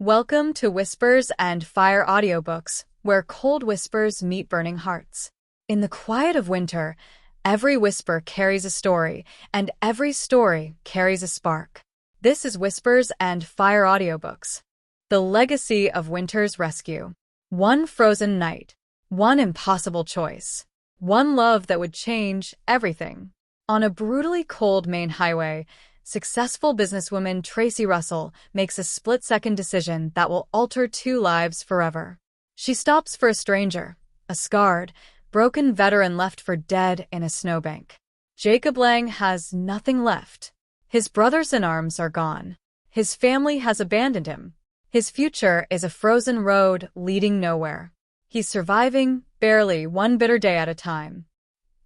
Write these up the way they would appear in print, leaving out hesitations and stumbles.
Welcome to Whispers and Fire audiobooks, where cold whispers meet burning hearts. In the quiet of winter, every whisper carries a story, and every story carries a spark. This is Whispers and Fire audiobooks. The legacy of winter's rescue. One frozen night. One impossible choice. One love that would change everything. On a brutally cold Maine highway, successful businesswoman Tracy Russell makes a split-second decision that will alter two lives forever. She stops for a stranger, a scarred, broken veteran left for dead in a snowbank. Jacob Lang has nothing left. His brothers-in-arms are gone. His family has abandoned him. His future is a frozen road leading nowhere. He's surviving, barely, one bitter day at a time.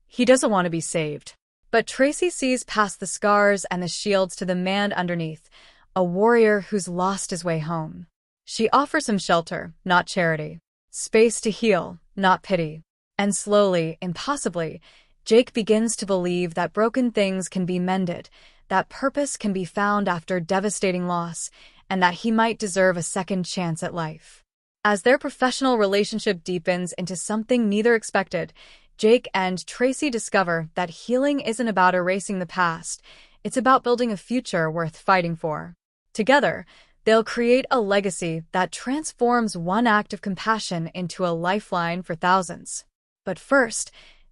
He doesn't want to be saved. But Tracy sees past the scars and the shields to the man underneath, a warrior who's lost his way home. She offers him shelter, not charity. Space to heal, not pity. And slowly, impossibly, Jake begins to believe that broken things can be mended, that purpose can be found after devastating loss, and that he might deserve a second chance at life. As their professional relationship deepens into something neither expected, Jake and Tracy discover that healing isn't about erasing the past, it's about building a future worth fighting for. Together, they'll create a legacy that transforms one act of compassion into a lifeline for thousands. But first,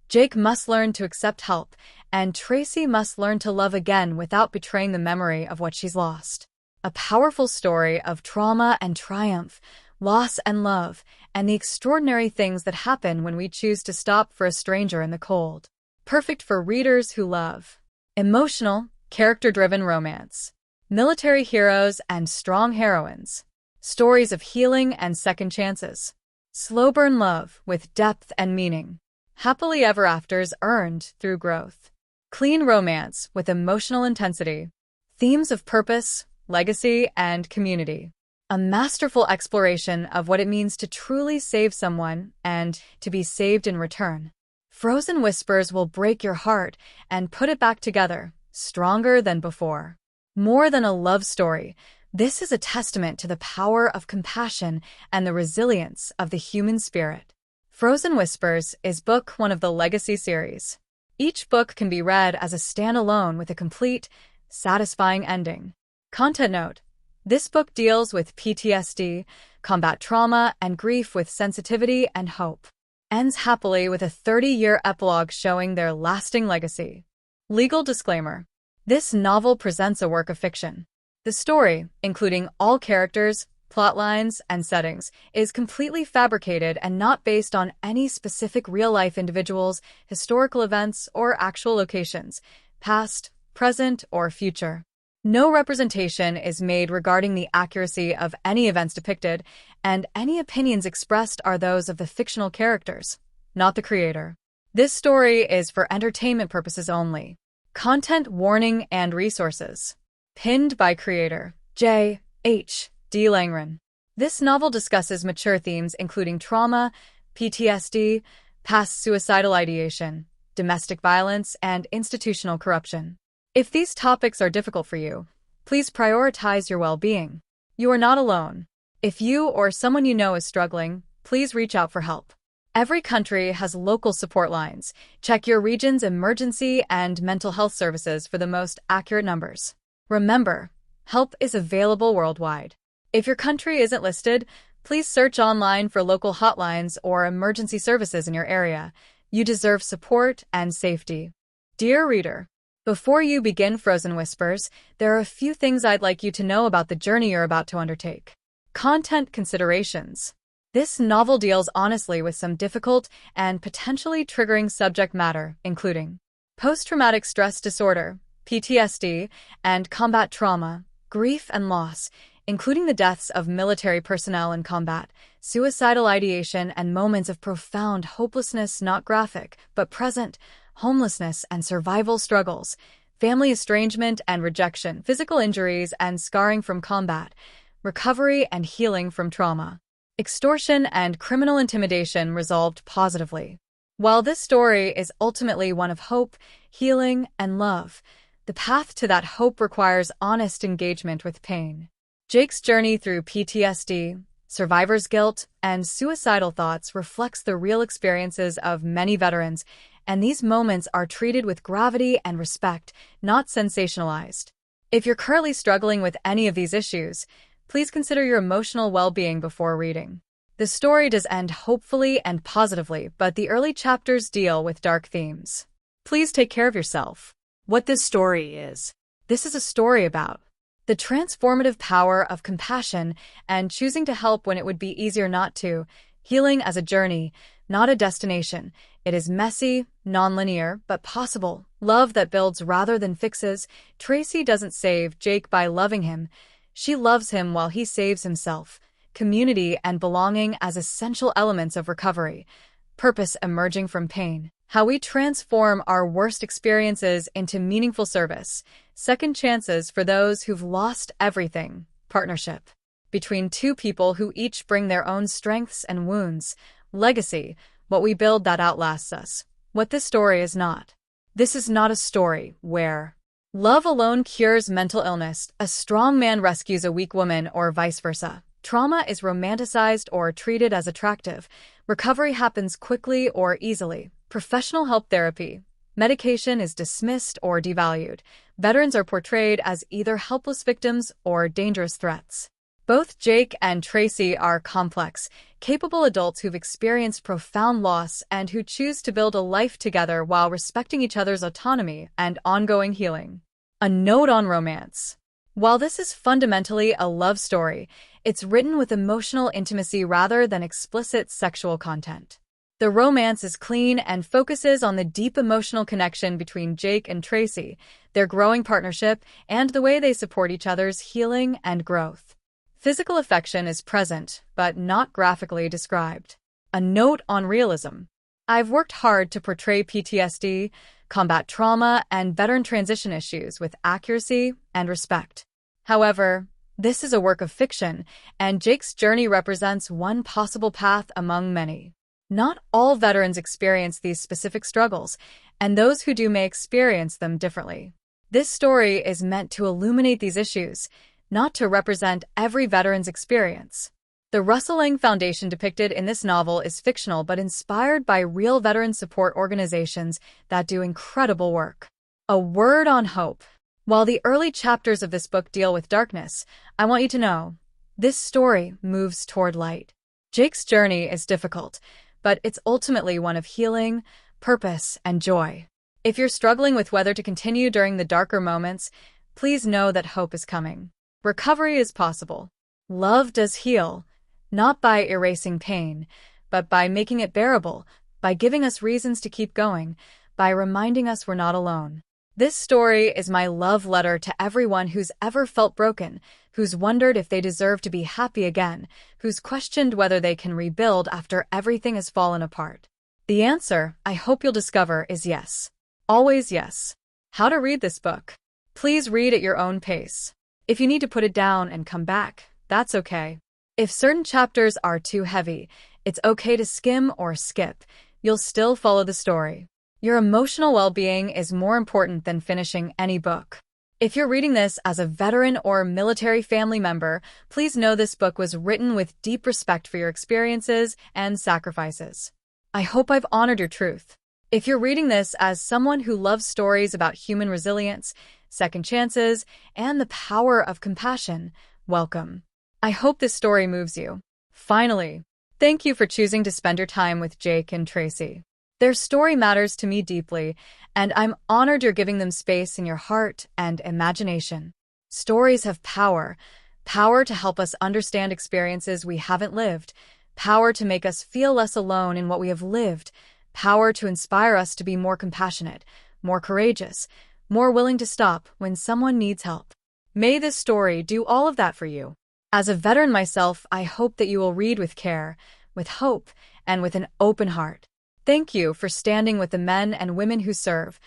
Jake must learn to accept help, and Tracy must learn to love again without betraying the memory of what she's lost. A powerful story of trauma and triumph, loss and love, and the extraordinary things that happen when we choose to stop for a stranger in the cold. Perfect for readers who love emotional, character-driven romance, military heroes and strong heroines, stories of healing and second chances, slow-burn love with depth and meaning, happily ever afters earned through growth, clean romance with emotional intensity, themes of purpose, legacy, and community. A masterful exploration of what it means to truly save someone and to be saved in return. Frozen Whispers will break your heart and put it back together, stronger than before. More than a love story, this is a testament to the power of compassion and the resilience of the human spirit. Frozen Whispers is book one of the Legacy series. Each book can be read as a standalone with a complete, satisfying ending. Content note: this book deals with PTSD, combat trauma, and grief with sensitivity and hope. Ends happily with a 30-year epilogue showing their lasting legacy. Legal disclaimer: this novel presents a work of fiction. The story, including all characters, plot lines, and settings, is completely fabricated and not based on any specific real-life individuals, historical events, or actual locations, past, present, or future. No representation is made regarding the accuracy of any events depicted, and any opinions expressed are those of the fictional characters, not the creator. This story is for entertainment purposes only. Content warning and resources. Pinned by creator J. H. D. Langren. This novel discusses mature themes including trauma, PTSD, past suicidal ideation, domestic violence, and institutional corruption. If these topics are difficult for you, please prioritize your well-being. You are not alone. If you or someone you know is struggling, please reach out for help. Every country has local support lines. Check your region's emergency and mental health services for the most accurate numbers. Remember, help is available worldwide. If your country isn't listed, please search online for local hotlines or emergency services in your area. You deserve support and safety. Dear reader, before you begin Frozen Whispers, there are a few things I'd like you to know about the journey you're about to undertake. Content considerations. This novel deals honestly with some difficult and potentially triggering subject matter, including post-traumatic stress disorder, PTSD, and combat trauma, grief and loss, including the deaths of military personnel in combat, suicidal ideation, and moments of profound hopelessness not graphic, but present, homelessness and survival struggles, family estrangement and rejection, physical injuries and scarring from combat, recovery and healing from trauma, extortion and criminal intimidation resolved positively. While this story is ultimately one of hope, healing, and love, the path to that hope requires honest engagement with pain. Jake's journey through PTSD, survivor's guilt, and suicidal thoughts reflects the real experiences of many veterans, and these moments are treated with gravity and respect, not sensationalized. If you're currently struggling with any of these issues, please consider your emotional well-being before reading. The story does end hopefully and positively, but the early chapters deal with dark themes. Please take care of yourself. What this story is. This is a story about the transformative power of compassion and choosing to help when it would be easier not to. Healing as a journey, not a destination. It is messy, non-linear, but possible. Love that builds rather than fixes. Tracy doesn't save Jake by loving him. She loves him while he saves himself. Community and belonging as essential elements of recovery. Purpose emerging from pain. How we transform our worst experiences into meaningful service. Second chances for those who've lost everything. Partnership between two people who each bring their own strengths and wounds. Legacy, what we build that outlasts us. What this story is not. This is not a story where love alone cures mental illness, a strong man rescues a weak woman, or vice versa. Trauma is romanticized or treated as attractive. Recovery happens quickly or easily. Professional help therapy. Medication is dismissed or devalued. Veterans are portrayed as either helpless victims or dangerous threats. Both Jake and Tracy are complex, capable adults who've experienced profound loss and who choose to build a life together while respecting each other's autonomy and ongoing healing. A note on romance. While this is fundamentally a love story, it's written with emotional intimacy rather than explicit sexual content. The romance is clean and focuses on the deep emotional connection between Jake and Tracy, their growing partnership, and the way they support each other's healing and growth. Physical affection is present, but not graphically described. A note on realism. I've worked hard to portray PTSD, combat trauma, and veteran transition issues with accuracy and respect. However, this is a work of fiction, and Jake's journey represents one possible path among many. Not all veterans experience these specific struggles, and those who do may experience them differently. This story is meant to illuminate these issues, not to represent every veteran's experience. The Russell Foundation depicted in this novel is fictional but inspired by real veteran support organizations that do incredible work. A word on hope. While the early chapters of this book deal with darkness, I want you to know, this story moves toward light. Jake's journey is difficult, but it's ultimately one of healing, purpose, and joy. If you're struggling with whether to continue during the darker moments, please know that hope is coming. Recovery is possible. Love does heal, not by erasing pain, but by making it bearable, by giving us reasons to keep going, by reminding us we're not alone. This story is my love letter to everyone who's ever felt broken, who's wondered if they deserve to be happy again, who's questioned whether they can rebuild after everything has fallen apart. The answer, I hope you'll discover, is yes. Always yes. How to read this book? Please read at your own pace. If you need to put it down and come back, that's okay. If certain chapters are too heavy, it's okay to skim or skip. You'll still follow the story. Your emotional well-being is more important than finishing any book. If you're reading this as a veteran or military family member, please know this book was written with deep respect for your experiences and sacrifices. I hope I've honored your truth. If you're reading this as someone who loves stories about human resilience, second chances, and the power of compassion, welcome. I hope this story moves you. Finally, thank you for choosing to spend your time with Jake and Tracy. Their story matters to me deeply, and I'm honored you're giving them space in your heart and imagination. Stories have power to help us understand experiences we haven't lived, power to make us feel less alone in what we have lived, power to inspire us to be more compassionate, more courageous, more willing to stop when someone needs help. May this story do all of that for you. As a veteran myself, I hope that you will read with care, with hope, and with an open heart. Thank you for standing with the men and women who serve,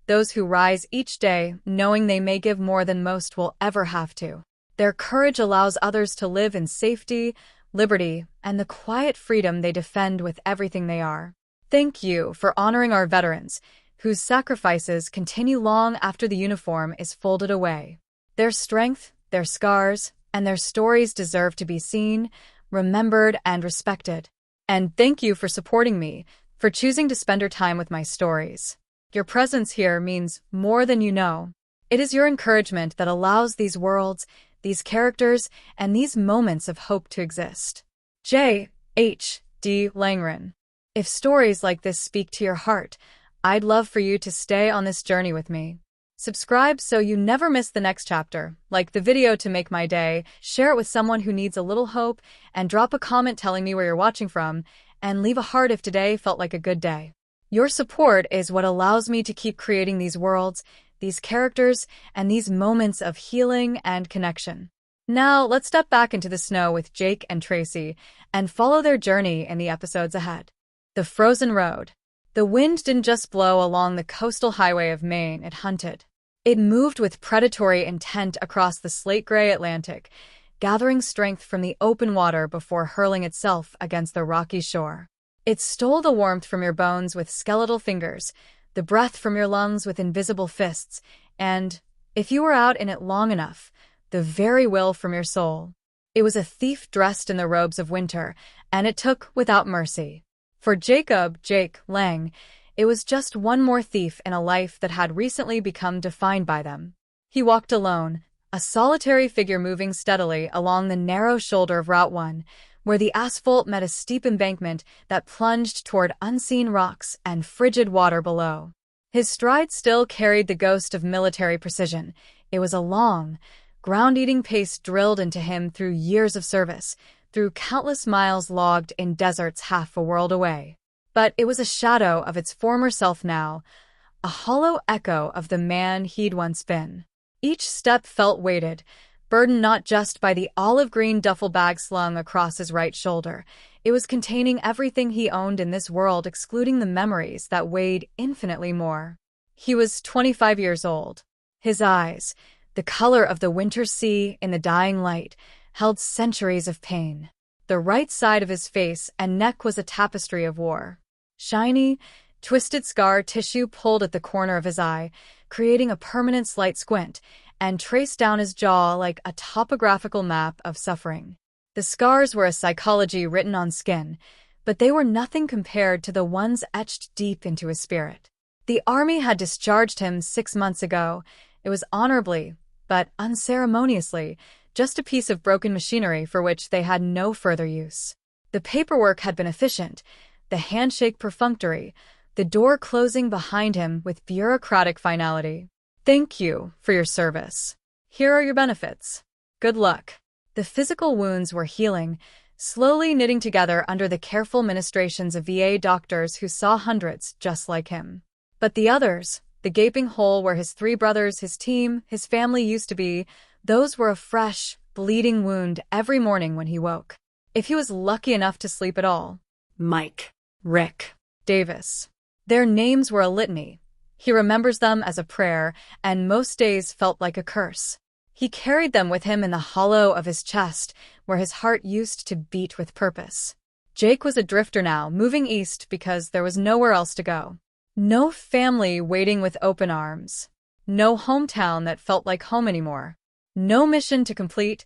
those who rise each day knowing they may give more than most will ever have to. Their courage allows others to live in safety, liberty, and the quiet freedom they defend with everything they are. Thank you for honoring our veterans, whose sacrifices continue long after the uniform is folded away. Their strength, their scars, and their stories deserve to be seen, remembered, and respected. And thank you for supporting me, for choosing to spend your time with my stories. Your presence here means more than you know. It is your encouragement that allows these worlds, these characters, and these moments of hope to exist. J. H. D. Langren. If stories like this speak to your heart, I'd love for you to stay on this journey with me. Subscribe so you never miss the next chapter, like the video to make my day, share it with someone who needs a little hope, and drop a comment telling me where you're watching from, and leave a heart if today felt like a good day. Your support is what allows me to keep creating these worlds, these characters, and these moments of healing and connection. Now, let's step back into the snow with Jake and Tracy and follow their journey in the episodes ahead. The frozen road. The wind didn't just blow along the coastal highway of Maine, it hunted. It moved with predatory intent across the slate-gray Atlantic, gathering strength from the open water before hurling itself against the rocky shore. It stole the warmth from your bones with skeletal fingers, the breath from your lungs with invisible fists, and, if you were out in it long enough, the very will from your soul. It was a thief dressed in the robes of winter, and it took without mercy. For Jake Lang, it was just one more thief in a life that had recently become defined by them. He walked alone, a solitary figure moving steadily along the narrow shoulder of Route 1, where the asphalt met a steep embankment that plunged toward unseen rocks and frigid water below. His stride still carried the ghost of military precision. It was a long, ground-eating pace drilled into him through years of service, through countless miles logged in deserts half a world away. But it was a shadow of its former self now, a hollow echo of the man he'd once been. Each step felt weighted, burdened not just by the olive-green duffel bag slung across his right shoulder. It was containing everything he owned in this world, excluding the memories that weighed infinitely more. He was 25 years old. His eyes, the color of the winter sea in the dying light, held centuries of pain. The right side of his face and neck was a tapestry of war. Shiny, twisted scar tissue pulled at the corner of his eye, creating a permanent slight squint, and traced down his jaw like a topographical map of suffering. The scars were a psychology written on skin, but they were nothing compared to the ones etched deep into his spirit. The army had discharged him 6 months ago. It was honorably, but unceremoniously, just a piece of broken machinery for which they had no further use. The paperwork had been efficient, the handshake perfunctory, the door closing behind him with bureaucratic finality. Thank you for your service. Here are your benefits. Good luck. The physical wounds were healing, slowly knitting together under the careful ministrations of VA doctors who saw hundreds just like him. But the others, the gaping hole where his 3 brothers, his team, his family used to be, those were a fresh, bleeding wound every morning when he woke. If he was lucky enough to sleep at all. Mike, Rick, Davis. Their names were a litany. He remembers them as a prayer, and most days felt like a curse. He carried them with him in the hollow of his chest, where his heart used to beat with purpose. Jake was a drifter now, moving east because there was nowhere else to go. No family waiting with open arms. No hometown that felt like home anymore. No mission to complete,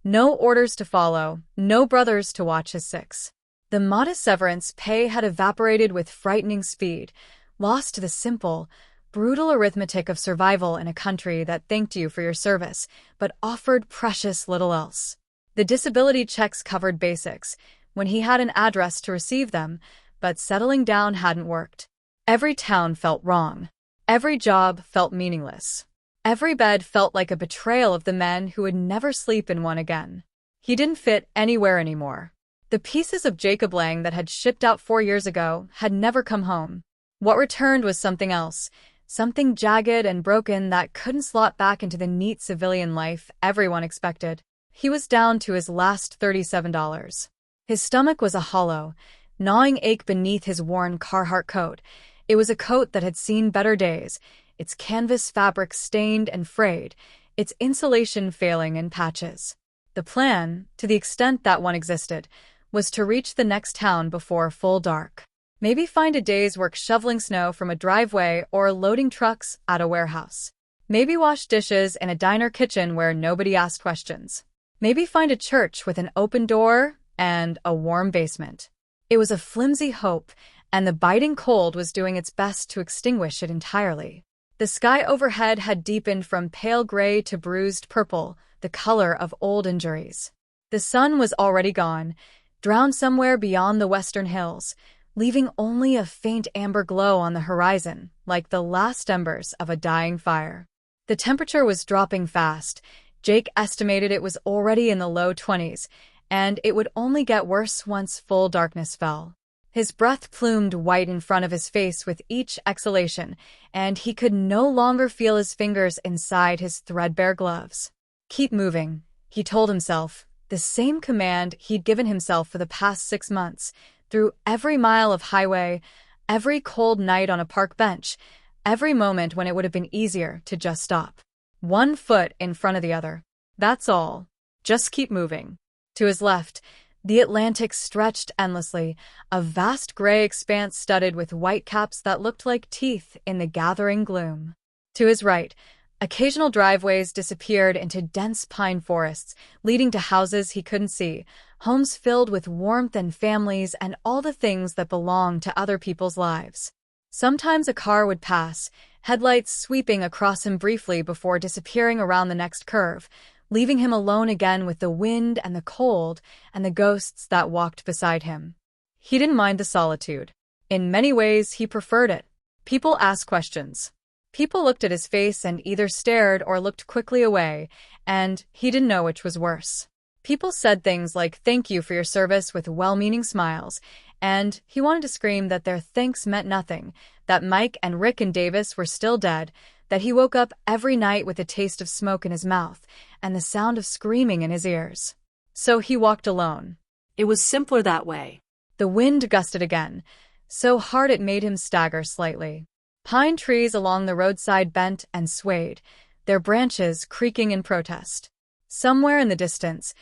no orders to follow, no brothers to watch his 6. The modest severance pay had evaporated with frightening speed, lost to the simple, brutal arithmetic of survival in a country that thanked you for your service, but offered precious little else. The disability checks covered basics, when he had an address to receive them, but settling down hadn't worked. Every town felt wrong. Every job felt meaningless. Every bed felt like a betrayal of the men who would never sleep in one again. He didn't fit anywhere anymore. The pieces of Jacob Lang that had shipped out 4 years ago had never come home. What returned was something else, something jagged and broken that couldn't slot back into the neat civilian life everyone expected. He was down to his last $37. His stomach was a hollow, gnawing ache beneath his worn Carhartt coat. It was a coat that had seen better days, its canvas fabric stained and frayed, its insulation failing in patches. The plan, to the extent that one existed, was to reach the next town before full dark. Maybe find a day's work shoveling snow from a driveway or loading trucks at a warehouse. Maybe wash dishes in a diner kitchen where nobody asked questions. Maybe find a church with an open door and a warm basement. It was a flimsy hope, and the biting cold was doing its best to extinguish it entirely. The sky overhead had deepened from pale gray to bruised purple, the color of old injuries. The sun was already gone, drowned somewhere beyond the western hills, leaving only a faint amber glow on the horizon, like the last embers of a dying fire. The temperature was dropping fast. Jake estimated it was already in the low 20s, and it would only get worse once full darkness fell. His breath plumed white in front of his face with each exhalation, and he could no longer feel his fingers inside his threadbare gloves. Keep moving, he told himself, the same command he'd given himself for the past 6 months, through every mile of highway, every cold night on a park bench, every moment when it would have been easier to just stop. 1 foot in front of the other. That's all. Just keep moving. To his left, the Atlantic stretched endlessly, a vast gray expanse studded with whitecaps that looked like teeth in the gathering gloom. To his right, occasional driveways disappeared into dense pine forests, leading to houses he couldn't see, homes filled with warmth and families and all the things that belong to other people's lives. Sometimes a car would pass, headlights sweeping across him briefly before disappearing around the next curve, leaving him alone again with the wind and the cold and the ghosts that walked beside him. He didn't mind the solitude. In many ways, he preferred it. People asked questions. People looked at his face and either stared or looked quickly away, and he didn't know which was worse. People said things like "thank you for your service" with well-meaning smiles, and he wanted to scream that their thanks meant nothing, that Mike and Rick and Davis were still dead, that he woke up every night with a taste of smoke in his mouth and the sound of screaming in his ears. So he walked alone. It was simpler that way. The wind gusted again, so hard it made him stagger slightly. Pine trees along the roadside bent and swayed, their branches creaking in protest. Somewhere in the distance,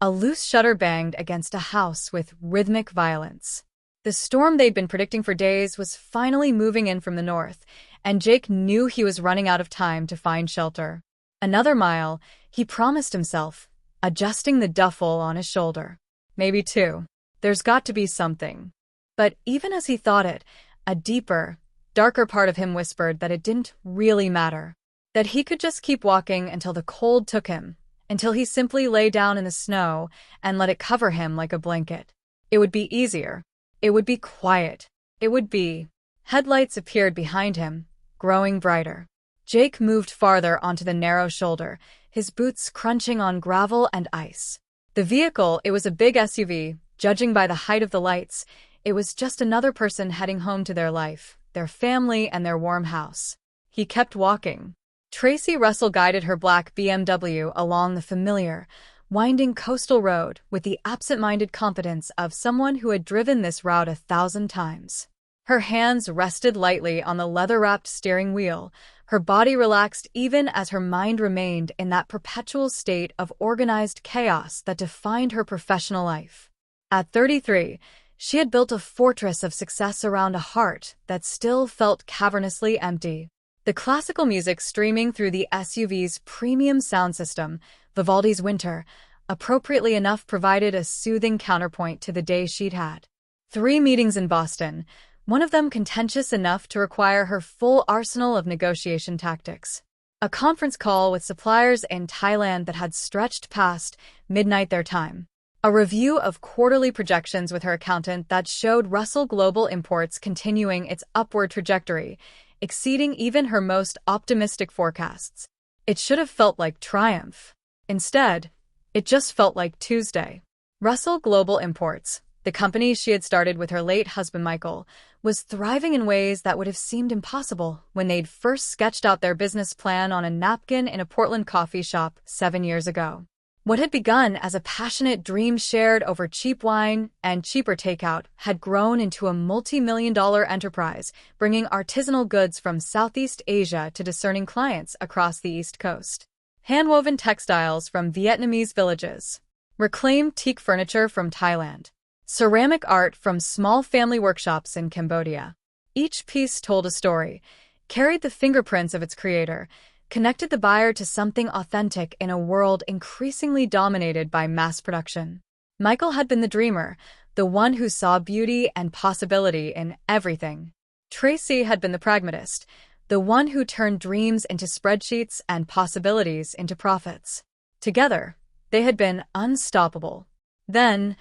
a loose shutter banged against a house with rhythmic violence. The storm they'd been predicting for days was finally moving in from the north, and Jake knew he was running out of time to find shelter. Another mile, he promised himself, adjusting the duffel on his shoulder. Maybe 2. There's got to be something. But even as he thought it, a deeper, darker part of him whispered that it didn't really matter, that he could just keep walking until the cold took him, until he simply lay down in the snow and let it cover him like a blanket. It would be easier. It would be quiet. It would be... Headlights appeared behind him, growing brighter. Jake moved farther onto the narrow shoulder, his boots crunching on gravel and ice. The vehicle, it was a big SUV, judging by the height of the lights. It was just another person heading home to their life, their family, and their warm house. He kept walking. Tracy Russell guided her black BMW along the familiar, winding coastal road with the absent-minded confidence of someone who had driven this route 1,000 times. Her hands rested lightly on the leather-wrapped steering wheel, her body relaxed even as her mind remained in that perpetual state of organized chaos that defined her professional life. At 33, she had built a fortress of success around a heart that still felt cavernously empty. The classical music streaming through the SUV's premium sound system, Vivaldi's Winter, appropriately enough provided a soothing counterpoint to the day she'd had. 3 meetings in Boston, one of them contentious enough to require her full arsenal of negotiation tactics. A conference call with suppliers in Thailand that had stretched past midnight their time. A review of quarterly projections with her accountant that showed Russell Global Imports continuing its upward trajectory, exceeding even her most optimistic forecasts. It should have felt like triumph. Instead, it just felt like Tuesday. Russell Global Imports, the company she had started with her late husband Michael, was thriving in ways that would have seemed impossible when they'd first sketched out their business plan on a napkin in a Portland coffee shop 7 years ago. What had begun as a passionate dream shared over cheap wine and cheaper takeout had grown into a multi-million-dollar enterprise, bringing artisanal goods from Southeast Asia to discerning clients across the East Coast. Hand-woven textiles from Vietnamese villages, reclaimed teak furniture from Thailand, ceramic art from small family workshops in Cambodia. Each piece told a story, carried the fingerprints of its creator, connected the buyer to something authentic in a world increasingly dominated by mass production. Michael had been the dreamer, the one who saw beauty and possibility in everything. Tracy had been the pragmatist, the one who turned dreams into spreadsheets and possibilities into profits. Together, they had been unstoppable. Then,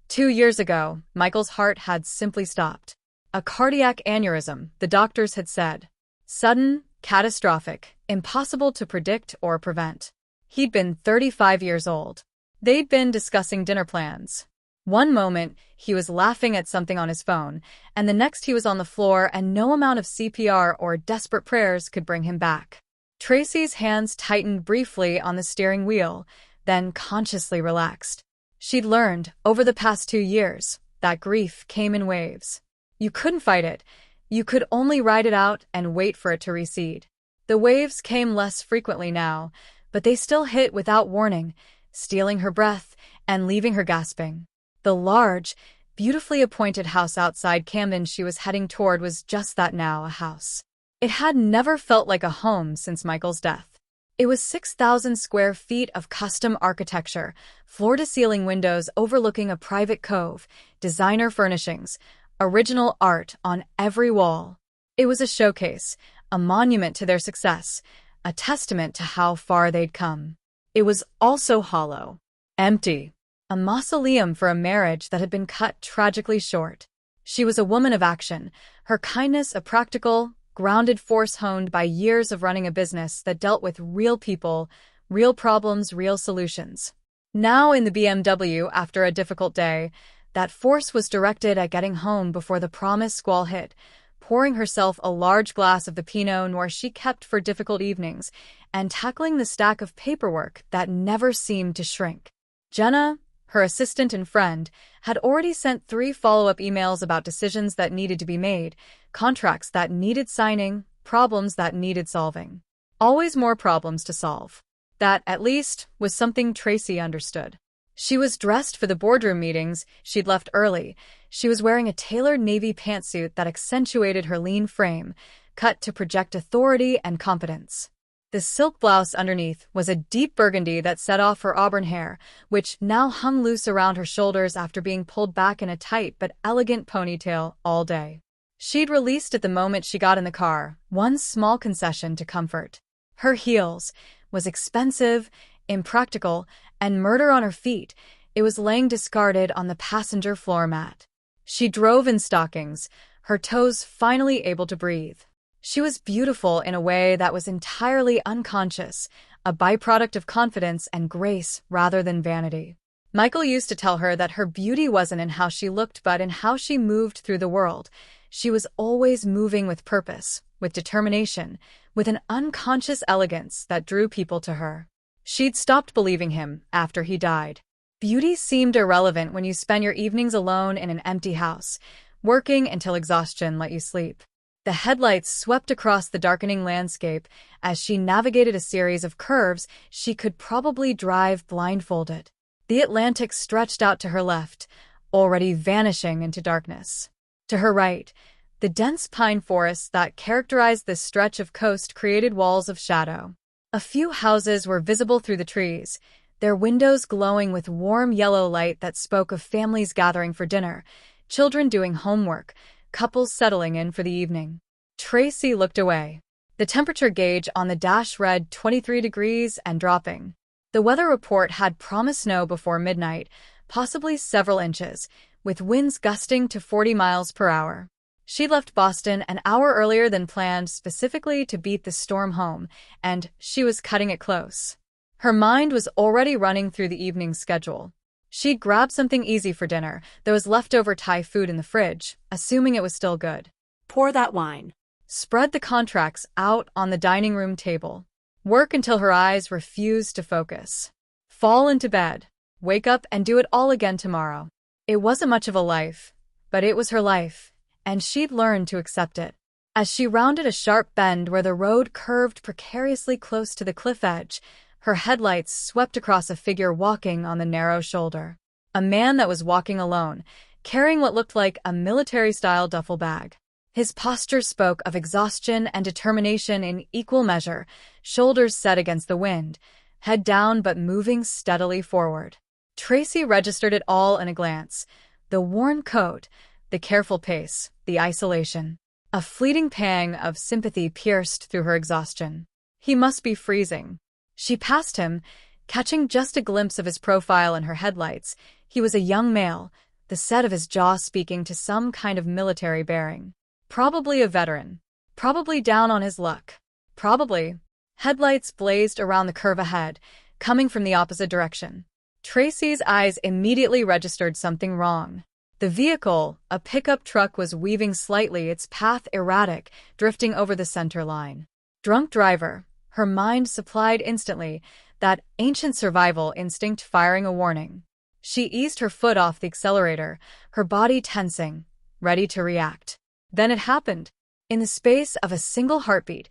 2 years ago, Michael's heart had simply stopped. A cardiac aneurysm, the doctors had said. Sudden, catastrophic, impossible to predict or prevent. He'd been 35 years old. They'd been discussing dinner plans. One moment, he was laughing at something on his phone, and the next he was on the floor and no amount of CPR or desperate prayers could bring him back. Tracy's hands tightened briefly on the steering wheel, then consciously relaxed. She'd learned, over the past 2 years, that grief came in waves. You couldn't fight it. You could only ride it out and wait for it to recede. The waves came less frequently now, but they still hit without warning, stealing her breath and leaving her gasping. The large, beautifully appointed house outside Camden she was heading toward was just that now, a house. It had never felt like a home since Michael's death. It was 6,000 square feet of custom architecture, floor-to-ceiling windows overlooking a private cove, designer furnishings, original art on every wall. It was a showcase, a monument to their success, a testament to how far they'd come. It was also hollow, empty, a mausoleum for a marriage that had been cut tragically short. She was a woman of action, her kindness a practical, grounded force honed by years of running a business that dealt with real people, real problems, real solutions. Now in the BMW, after a difficult day, that force was directed at getting home before the promised squall hit, pouring herself a large glass of the Pinot Noir she kept for difficult evenings, and tackling the stack of paperwork that never seemed to shrink. Jenna, her assistant and friend, had already sent 3 follow-up emails about decisions that needed to be made, contracts that needed signing, problems that needed solving. Always more problems to solve. That, at least, was something Tracy understood. She was dressed for the boardroom meetings. She'd left early. She was wearing a tailored navy pantsuit that accentuated her lean frame, cut to project authority and confidence. The silk blouse underneath was a deep burgundy that set off her auburn hair, which now hung loose around her shoulders after being pulled back in a tight but elegant ponytail all day. She'd released it the moment she got in the car, one small concession to comfort. Her heels was expensive, impractical, and murder on her feet. It was laying discarded on the passenger floor mat. She drove in stockings, her toes finally able to breathe. She was beautiful in a way that was entirely unconscious, a byproduct of confidence and grace rather than vanity. Michael used to tell her that her beauty wasn't in how she looked but in how she moved through the world. She was always moving with purpose, with determination, with an unconscious elegance that drew people to her. She'd stopped believing him after he died. Beauty seemed irrelevant when you spent your evenings alone in an empty house, working until exhaustion let you sleep. The headlights swept across the darkening landscape as she navigated a series of curves she could probably drive blindfolded. The Atlantic stretched out to her left, already vanishing into darkness. To her right, the dense pine forests that characterized this stretch of coast created walls of shadow. A few houses were visible through the trees, their windows glowing with warm yellow light that spoke of families gathering for dinner, children doing homework, couples settling in for the evening. Tracy looked away. The temperature gauge on the dash read 23 degrees and dropping. The weather report had promised snow before midnight, possibly several inches, with winds gusting to 40 miles per hour. She left Boston an hour earlier than planned specifically to beat the storm home, and she was cutting it close. Her mind was already running through the evening schedule. She'd grabbed something easy for dinner. There was leftover Thai food in the fridge, assuming it was still good. Pour that wine. Spread the contracts out on the dining room table. Work until her eyes refused to focus. Fall into bed. Wake up and do it all again tomorrow. It wasn't much of a life, but it was her life, and she'd learned to accept it. As she rounded a sharp bend where the road curved precariously close to the cliff edge, her headlights swept across a figure walking on the narrow shoulder. A man that was walking alone, carrying what looked like a military-style duffel bag. His posture spoke of exhaustion and determination in equal measure, shoulders set against the wind, head down but moving steadily forward. Tracy registered it all in a glance. The worn coat, the careful pace, the isolation. A fleeting pang of sympathy pierced through her exhaustion. He must be freezing. She passed him, catching just a glimpse of his profile in her headlights. He was a young male, the set of his jaw speaking to some kind of military bearing. Probably a veteran. Probably down on his luck. Probably. Headlights blazed around the curve ahead, coming from the opposite direction. Tracy's eyes immediately registered something wrong. The vehicle, a pickup truck, was weaving slightly, its path erratic, drifting over the center line. Drunk driver, her mind supplied instantly, that ancient survival instinct firing a warning. She eased her foot off the accelerator, her body tensing, ready to react. Then it happened. In the space of a single heartbeat,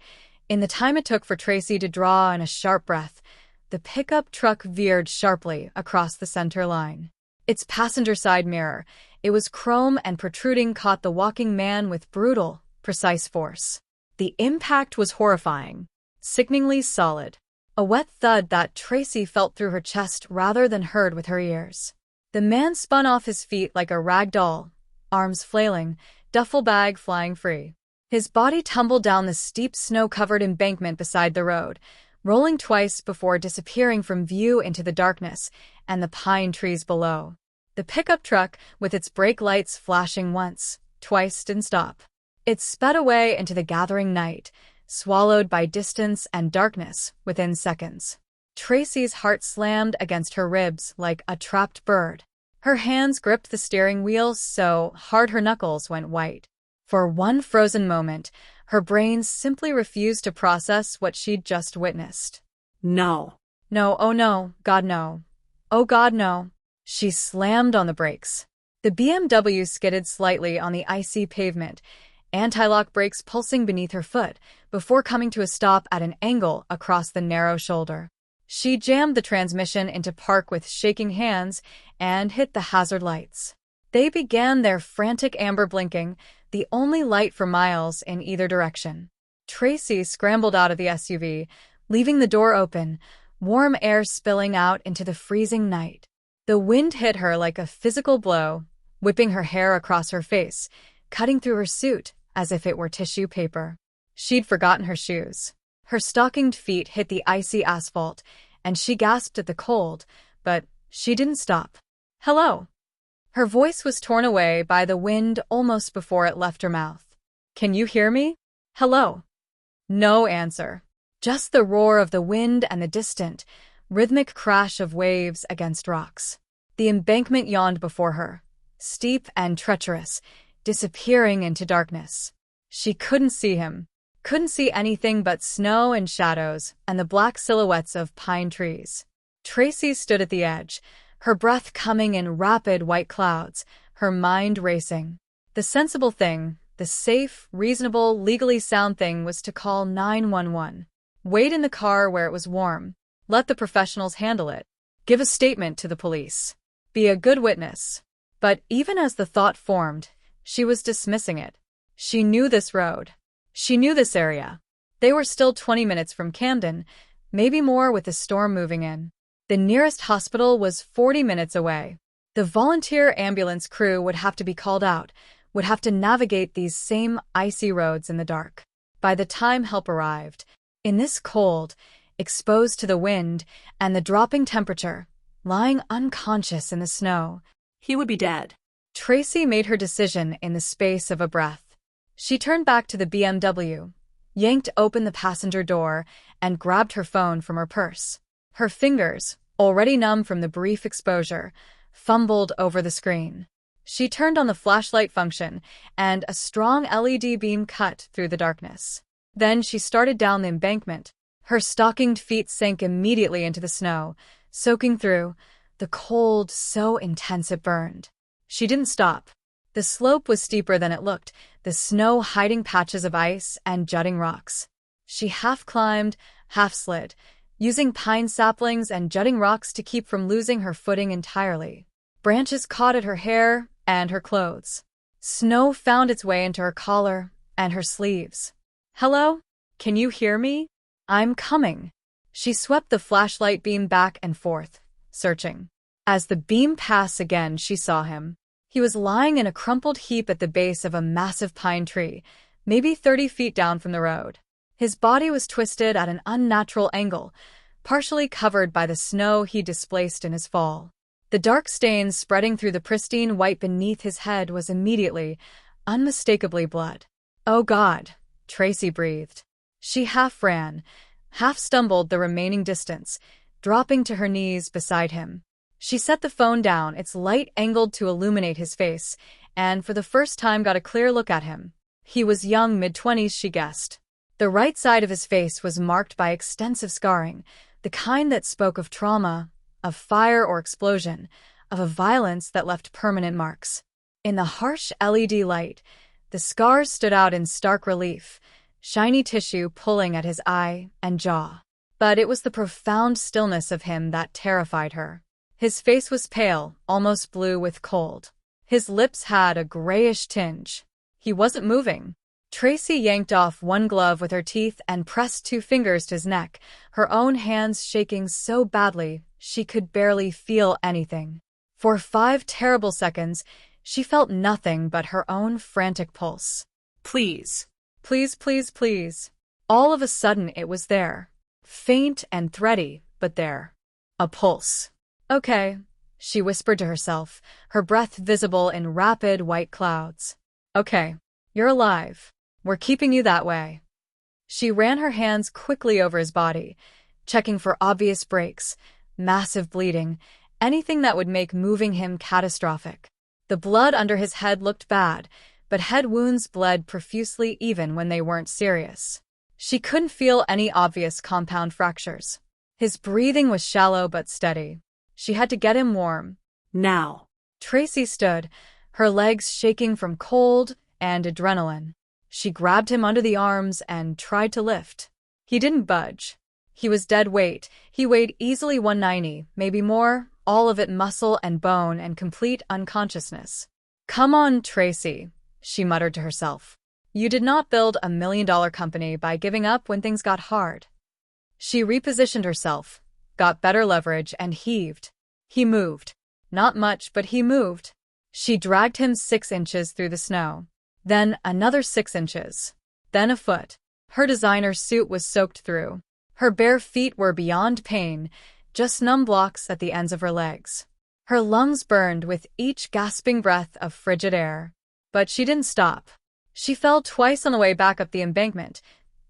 in the time it took for Tracy to draw in a sharp breath, the pickup truck veered sharply across the center line. Its passenger side mirror, it was chrome and protruding, caught the walking man with brutal, precise force. The impact was horrifying, sickeningly solid. A wet thud that Tracy felt through her chest rather than heard with her ears. The man spun off his feet like a rag doll, arms flailing, duffel bag flying free. His body tumbled down the steep snow-covered embankment beside the road, rolling twice before disappearing from view into the darkness and the pine trees below. The pickup truck, with its brake lights flashing once, twice, didn't stop. It sped away into the gathering night, swallowed by distance and darkness within seconds. Tracy's heart slammed against her ribs like a trapped bird. Her hands gripped the steering wheel so hard her knuckles went white. For one frozen moment, her brain simply refused to process what she'd just witnessed. No. No, oh no, God no. Oh God no. She slammed on the brakes. The BMW skidded slightly on the icy pavement, anti-lock brakes pulsing beneath her foot, before coming to a stop at an angle across the narrow shoulder. She jammed the transmission into park with shaking hands and hit the hazard lights. They began their frantic amber blinking, the only light for miles in either direction. Tracy scrambled out of the SUV, leaving the door open, warm air spilling out into the freezing night. The wind hit her like a physical blow, whipping her hair across her face, cutting through her suit as if it were tissue paper. She'd forgotten her shoes. Her stockinged feet hit the icy asphalt, and she gasped at the cold, but she didn't stop. Hello. Her voice was torn away by the wind almost before it left her mouth. Can you hear me? Hello. No answer. Just the roar of the wind and the distant, rhythmic crash of waves against rocks. The embankment yawned before her, steep and treacherous, disappearing into darkness. She couldn't see him, couldn't see anything but snow and shadows and the black silhouettes of pine trees. Tracy stood at the edge, her breath coming in rapid white clouds, her mind racing. The sensible thing, the safe, reasonable, legally sound thing was to call 911. Wait in the car where it was warm. Let the professionals handle it. Give a statement to the police. Be a good witness. But even as the thought formed, she was dismissing it. She knew this road. She knew this area. They were still 20 minutes from Camden, maybe more with the storm moving in. The nearest hospital was 40 minutes away. The volunteer ambulance crew would have to be called out, would have to navigate these same icy roads in the dark. By the time help arrived, in this cold, exposed to the wind and the dropping temperature, lying unconscious in the snow, He would be dead. Tracy made her decision in the space of a breath. She turned back to the BMW, yanked open the passenger door, and grabbed her phone from her purse. Her fingers, already numb from the brief exposure, fumbled over the screen. She turned on the flashlight function, and a strong LED beam cut through the darkness. Then she started down the embankment. Her stockinged feet sank immediately into the snow, soaking through, the cold so intense it burned. She didn't stop. The slope was steeper than it looked, the snow hiding patches of ice and jutting rocks. She half climbed, half slid, using pine saplings and jutting rocks to keep from losing her footing entirely. Branches caught at her hair and her clothes. Snow found its way into her collar and her sleeves. "Hello? Can you hear me? I'm coming." She swept the flashlight beam back and forth, searching. As the beam passed again, she saw him. He was lying in a crumpled heap at the base of a massive pine tree, maybe 30 feet down from the road. His body was twisted at an unnatural angle, partially covered by the snow he displaced in his fall. The dark stains spreading through the pristine white beneath his head was immediately, unmistakably blood. "Oh God," Tracy breathed. She half ran, half stumbled the remaining distance, dropping to her knees beside him. She set the phone down, its light angled to illuminate his face, and for the first time got a clear look at him. He was young, mid-20s, she guessed. The right side of his face was marked by extensive scarring, the kind that spoke of trauma, of fire or explosion, of a violence that left permanent marks. In the harsh LED light, the scars stood out in stark relief, shiny tissue pulling at his eye and jaw. But it was the profound stillness of him that terrified her. His face was pale, almost blue with cold. His lips had a grayish tinge. He wasn't moving. Tracy yanked off one glove with her teeth and pressed 2 fingers to his neck, her own hands shaking so badly she could barely feel anything. For 5 terrible seconds, she felt nothing but her own frantic pulse. Please. Please, please, please. All of a sudden it was there. Faint and thready, but there. A pulse. "Okay," she whispered to herself, her breath visible in rapid white clouds. "Okay, you're alive. We're keeping you that way." She ran her hands quickly over his body, checking for obvious breaks, massive bleeding, anything that would make moving him catastrophic. The blood under his head looked bad, but head wounds bled profusely even when they weren't serious. She couldn't feel any obvious compound fractures. His breathing was shallow but steady. She had to get him warm. Now. Tracy stood, her legs shaking from cold and adrenaline. She grabbed him under the arms and tried to lift. He didn't budge. He was dead weight. He weighed easily 190, maybe more, all of it muscle and bone and complete unconsciousness. "Come on, Tracy," she muttered to herself. "You did not build $1 million company by giving up when things got hard." She repositioned herself, got better leverage, and heaved. He moved. Not much, but he moved. She dragged him 6 inches through the snow. Then another 6 inches. Then a foot. Her designer suit was soaked through. Her bare feet were beyond pain, just numb blocks at the ends of her legs. Her lungs burned with each gasping breath of frigid air. But she didn't stop. She fell twice on the way back up the embankment,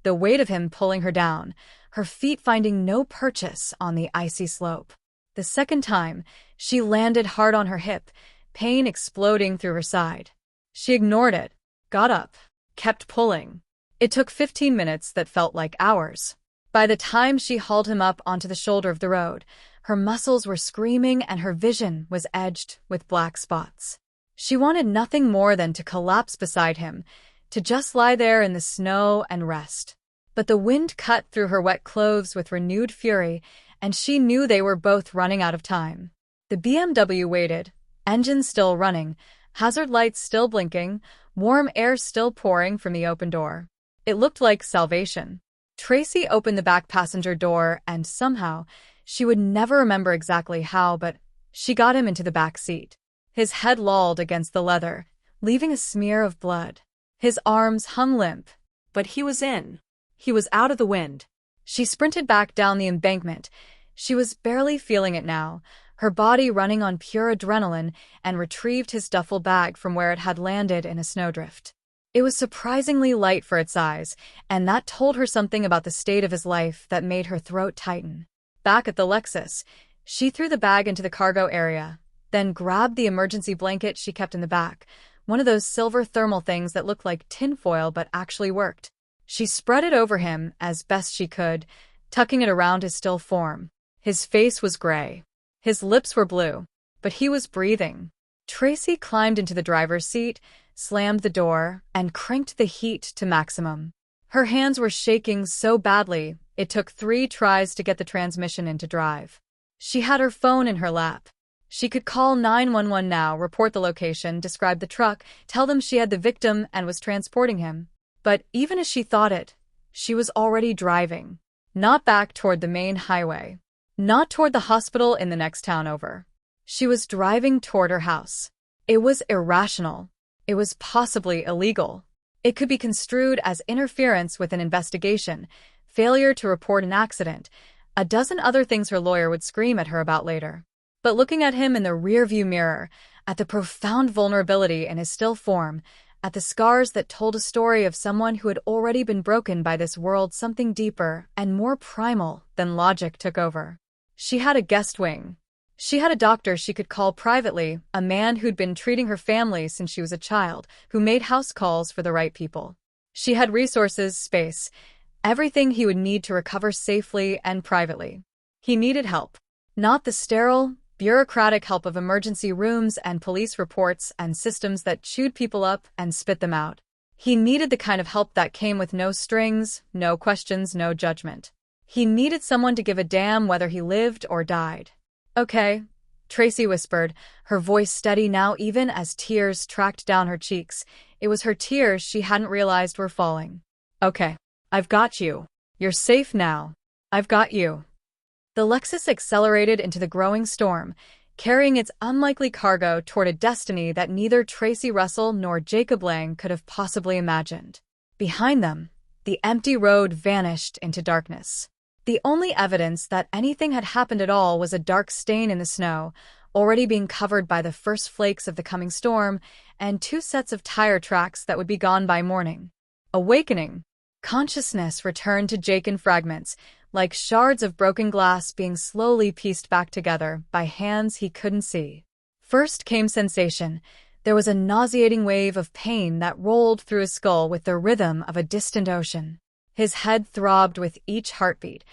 the weight of him pulling her down, her feet finding no purchase on the icy slope. The second time, she landed hard on her hip, pain exploding through her side. She ignored it, got up, kept pulling. It took 15 minutes that felt like hours. By the time she hauled him up onto the shoulder of the road, her muscles were screaming and her vision was edged with black spots. She wanted nothing more than to collapse beside him, to just lie there in the snow and rest. But the wind cut through her wet clothes with renewed fury, and she knew they were both running out of time. The BMW waited, engine still running, hazard lights still blinking, warm air still pouring from the open door. It looked like salvation. Tracy opened the back passenger door and somehow, she would never remember exactly how, but she got him into the back seat. His head lolled against the leather, leaving a smear of blood. His arms hung limp. But he was in. He was out of the wind. She sprinted back down the embankment. She was barely feeling it now, her body running on pure adrenaline, and retrieved his duffel bag from where it had landed in a snowdrift. It was surprisingly light for its size, and that told her something about the state of his life that made her throat tighten. Back at the Lexus, she threw the bag into the cargo area, then grabbed the emergency blanket she kept in the back, one of those silver thermal things that looked like tinfoil but actually worked. She spread it over him as best she could, tucking it around his still form. His face was gray. His lips were blue, but he was breathing. Tracy climbed into the driver's seat, slammed the door, and cranked the heat to maximum. Her hands were shaking so badly, it took 3 tries to get the transmission into drive. She had her phone in her lap. She could call 911 now, report the location, describe the truck, tell them she had the victim and was transporting him. But even as she thought it, she was already driving. Not back toward the main highway. Not toward the hospital in the next town over. She was driving toward her house. It was irrational. It was possibly illegal. It could be construed as interference with an investigation, failure to report an accident, a dozen other things her lawyer would scream at her about later. But looking at him in the rearview mirror, at the profound vulnerability in his still form, at the scars that told a story of someone who had already been broken by this world, something deeper and more primal than logic took over. She had a guest wing. She had a doctor she could call privately, a man who'd been treating her family since she was a child, who made house calls for the right people. She had resources, space, everything he would need to recover safely and privately. He needed help. Not the sterile, bureaucratic help of emergency rooms and police reports and systems that chewed people up and spit them out. He needed the kind of help that came with no strings, no questions, no judgment. He needed someone to give a damn whether he lived or died. "Okay," Tracy whispered, her voice steady now even as tears tracked down her cheeks. It was her tears she hadn't realized were falling. "Okay, I've got you. You're safe now. I've got you." The Lexus accelerated into the growing storm, carrying its unlikely cargo toward a destiny that neither Tracy Russell nor Jacob Lang could have possibly imagined. Behind them, the empty road vanished into darkness. The only evidence that anything had happened at all was a dark stain in the snow, already being covered by the first flakes of the coming storm, and 2 sets of tire tracks that would be gone by morning. Awakening. Consciousness returned to Jake in fragments, like shards of broken glass being slowly pieced back together by hands he couldn't see. First came sensation. There was a nauseating wave of pain that rolled through his skull with the rhythm of a distant ocean. His head throbbed with each heartbeat,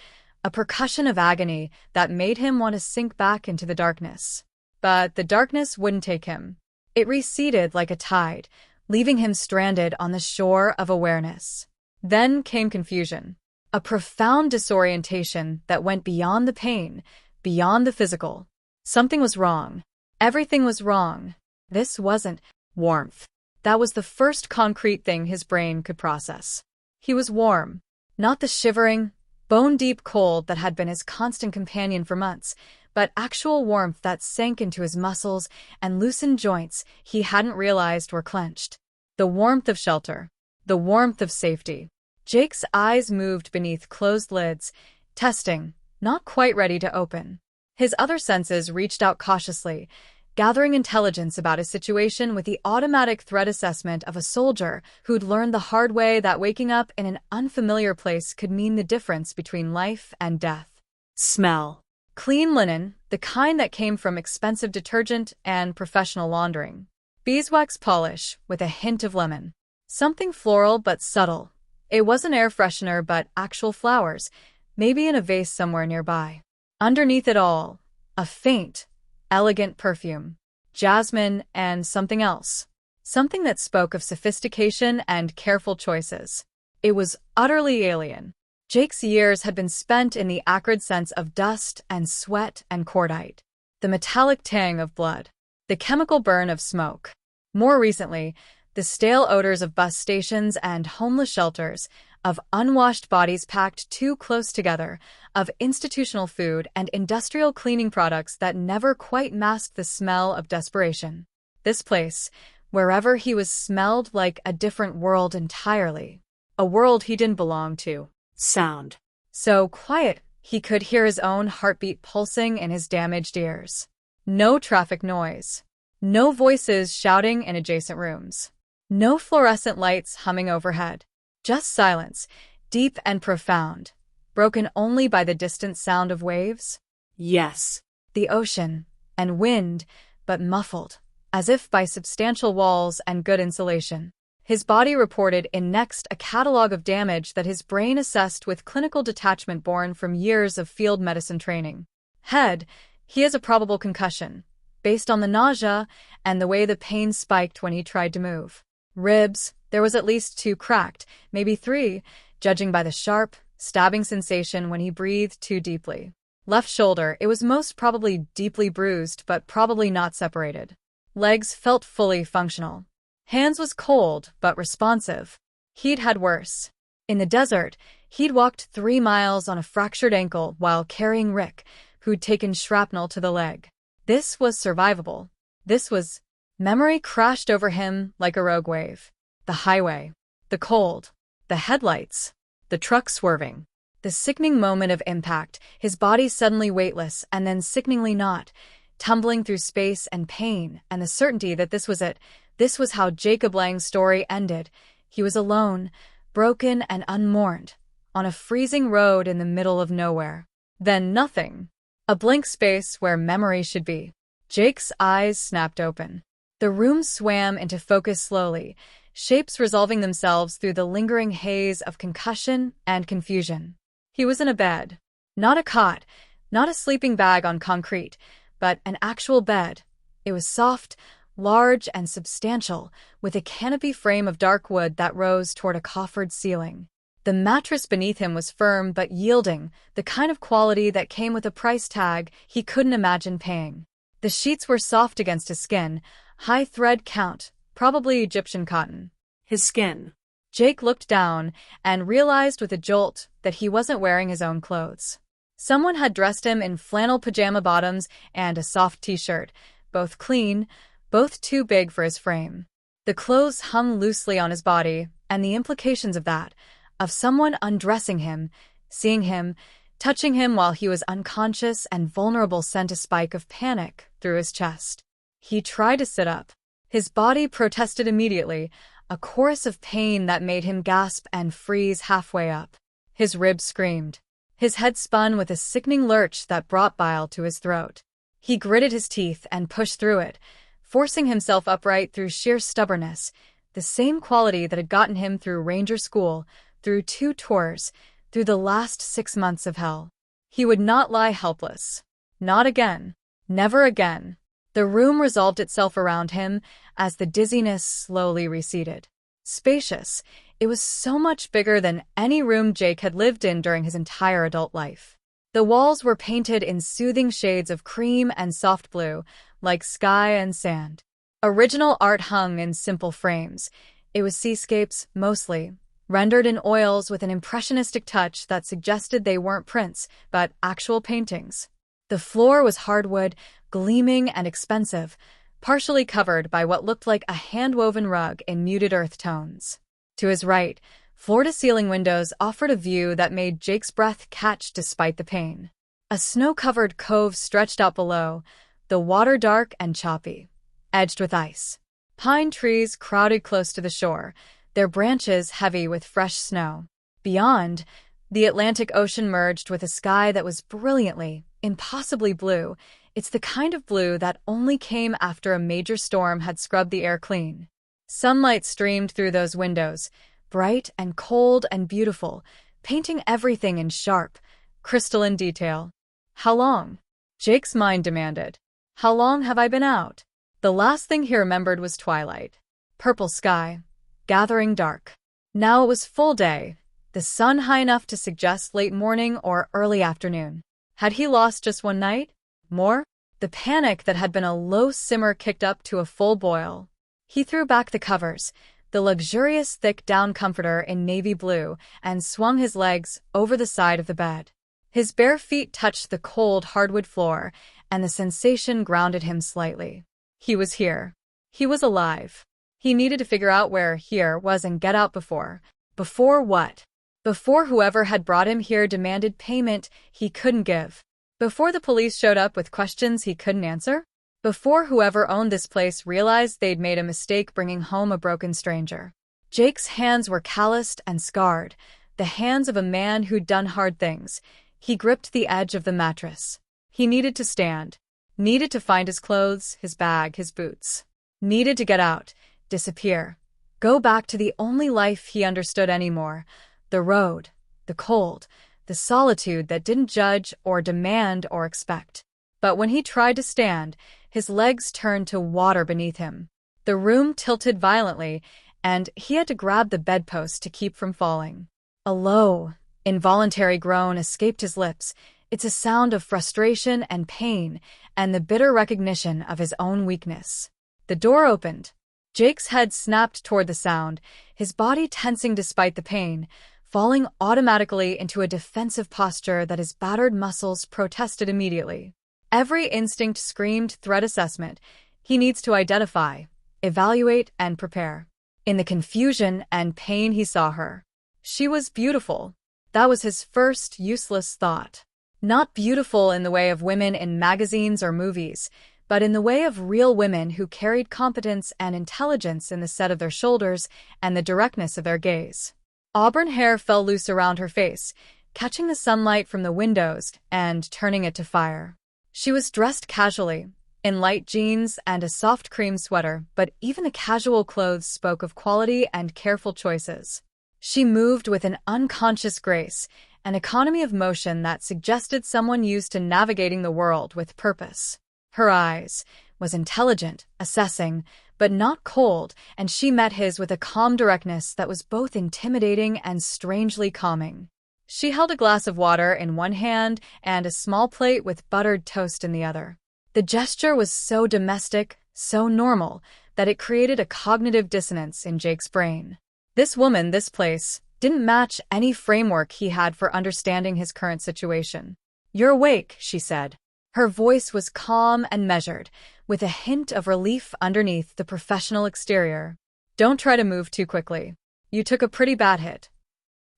a percussion of agony that made him want to sink back into the darkness. But the darkness wouldn't take him. It receded like a tide, leaving him stranded on the shore of awareness. Then came confusion. A profound disorientation that went beyond the pain, beyond the physical. Something was wrong. Everything was wrong. This wasn't warmth. That was the first concrete thing his brain could process. He was warm. Not the shivering, bone-deep cold that had been his constant companion for months, but actual warmth that sank into his muscles and loosened joints he hadn't realized were clenched. The warmth of shelter. The warmth of safety. Jake's eyes moved beneath closed lids, testing, not quite ready to open. His other senses reached out cautiously, gathering intelligence about his situation with the automatic threat assessment of a soldier who'd learned the hard way that waking up in an unfamiliar place could mean the difference between life and death. Smell. Clean linen, the kind that came from expensive detergent and professional laundering. Beeswax polish with a hint of lemon. Something floral but subtle. It wasn't air freshener but actual flowers, maybe in a vase somewhere nearby. Underneath it all, a faint, elegant perfume. Jasmine and something else. Something that spoke of sophistication and careful choices. It was utterly alien. Jake's years had been spent in the acrid sense of dust and sweat and cordite. The metallic tang of blood. The chemical burn of smoke. More recently, the stale odors of bus stations and homeless shelters, of unwashed bodies packed too close together, of institutional food and industrial cleaning products that never quite masked the smell of desperation. This place, wherever he was, smelled like a different world entirely. A world he didn't belong to. Sound. So quiet, he could hear his own heartbeat pulsing in his damaged ears. No traffic noise. No voices shouting in adjacent rooms. No fluorescent lights humming overhead. Just silence, deep and profound, broken only by the distant sound of waves. Yes. The ocean, and wind, but muffled, as if by substantial walls and good insulation. His body reported in next a catalog of damage that his brain assessed with clinical detachment born from years of field medicine training. Head, he has a probable concussion, based on the nausea and the way the pain spiked when he tried to move. Ribs, there was at least 2 cracked, maybe 3, judging by the sharp, stabbing sensation when he breathed too deeply. Left shoulder, it was most probably deeply bruised but probably not separated. Legs felt fully functional. Hands was cold but responsive. He'd had worse. In the desert, he'd walked 3 miles on a fractured ankle while carrying Rick, who'd taken shrapnel to the leg. This was survivable. This was... Memory crashed over him like a rogue wave. The highway. The cold. The headlights. The truck swerving. The sickening moment of impact, his body suddenly weightless and then sickeningly not, tumbling through space and pain, and the certainty that this was it. This was how Jacob Lang's story ended. He was alone, broken and unmourned, on a freezing road in the middle of nowhere. Then nothing. A blank space where memory should be. Jake's eyes snapped open. The room swam into focus slowly, shapes resolving themselves through the lingering haze of concussion and confusion. He was in a bed. Not a cot, not a sleeping bag on concrete, but an actual bed. It was soft, large, and substantial, with a canopy frame of dark wood that rose toward a coffered ceiling. The mattress beneath him was firm but yielding, the kind of quality that came with a price tag he couldn't imagine paying. The sheets were soft against his skin, high thread count, probably Egyptian cotton. His skin. Jake looked down and realized with a jolt that he wasn't wearing his own clothes. Someone had dressed him in flannel pajama bottoms and a soft t-shirt, both clean, both too big for his frame. The clothes hung loosely on his body, and the implications of that, of someone undressing him, seeing him, touching him while he was unconscious and vulnerable, sent a spike of panic through his chest. He tried to sit up. His body protested immediately, a chorus of pain that made him gasp and freeze halfway up. His ribs screamed. His head spun with a sickening lurch that brought bile to his throat. He gritted his teeth and pushed through it, forcing himself upright through sheer stubbornness, the same quality that had gotten him through Ranger School, through 2 tours, through the last 6 months of hell. He would not lie helpless. Not again. Never again. The room resolved itself around him as the dizziness slowly receded. Spacious, it was so much bigger than any room Jake had lived in during his entire adult life. The walls were painted in soothing shades of cream and soft blue, like sky and sand. Original art hung in simple frames. It was seascapes, mostly, rendered in oils with an impressionistic touch that suggested they weren't prints, but actual paintings. The floor was hardwood, gleaming and expensive, partially covered by what looked like a hand-woven rug in muted earth tones. To his right, floor-to-ceiling windows offered a view that made Jake's breath catch despite the pain. A snow-covered cove stretched out below, the water dark and choppy, edged with ice. Pine trees crowded close to the shore, their branches heavy with fresh snow. Beyond, the Atlantic Ocean merged with a sky that was brilliantly, impossibly blue. It's the kind of blue that only came after a major storm had scrubbed the air clean. Sunlight streamed through those windows, bright and cold and beautiful, painting everything in sharp, crystalline detail. How long? Jake's mind demanded. How long have I been out? The last thing he remembered was twilight. Purple sky, gathering dark. Now it was full day, the sun high enough to suggest late morning or early afternoon. Had he lost just one night? More? The panic that had been a low simmer kicked up to a full boil. He threw back the covers, the luxurious thick down comforter in navy blue, and swung his legs over the side of the bed. His bare feet touched the cold hardwood floor, and the sensation grounded him slightly. He was here. He was alive. He needed to figure out where here was and get out before. Before what? Before whoever had brought him here demanded payment he couldn't give. Before the police showed up with questions he couldn't answer? Before whoever owned this place realized they'd made a mistake bringing home a broken stranger. Jake's hands were calloused and scarred, the hands of a man who'd done hard things. He gripped the edge of the mattress. He needed to stand. Needed to find his clothes, his bag, his boots. Needed to get out, disappear. Go back to the only life he understood anymore. The road, the cold, the solitude that didn't judge or demand or expect. But when he tried to stand, his legs turned to water beneath him. The room tilted violently, and he had to grab the bedpost to keep from falling. A low, involuntary groan escaped his lips. It's a sound of frustration and pain, and the bitter recognition of his own weakness. The door opened. Jake's head snapped toward the sound, his body tensing despite the pain, falling automatically into a defensive posture that his battered muscles protested immediately. Every instinct screamed threat assessment. He needs to identify, evaluate, and prepare. In the confusion and pain he saw her. She was beautiful. That was his first useless thought. Not beautiful in the way of women in magazines or movies, but in the way of real women who carried competence and intelligence in the set of their shoulders and the directness of their gaze. Auburn hair fell loose around her face, catching the sunlight from the windows and turning it to fire. She was dressed casually, in light jeans and a soft cream sweater, but even the casual clothes spoke of quality and careful choices. She moved with an unconscious grace, an economy of motion that suggested someone used to navigating the world with purpose. Her eyes was intelligent, assessing, but not cold, and she met his with a calm directness that was both intimidating and strangely calming. She held a glass of water in one hand and a small plate with buttered toast in the other. The gesture was so domestic, so normal, that it created a cognitive dissonance in Jake's brain. This woman, this place, didn't match any framework he had for understanding his current situation. "You're awake," she said. Her voice was calm and measured, with a hint of relief underneath the professional exterior. "Don't try to move too quickly. You took a pretty bad hit."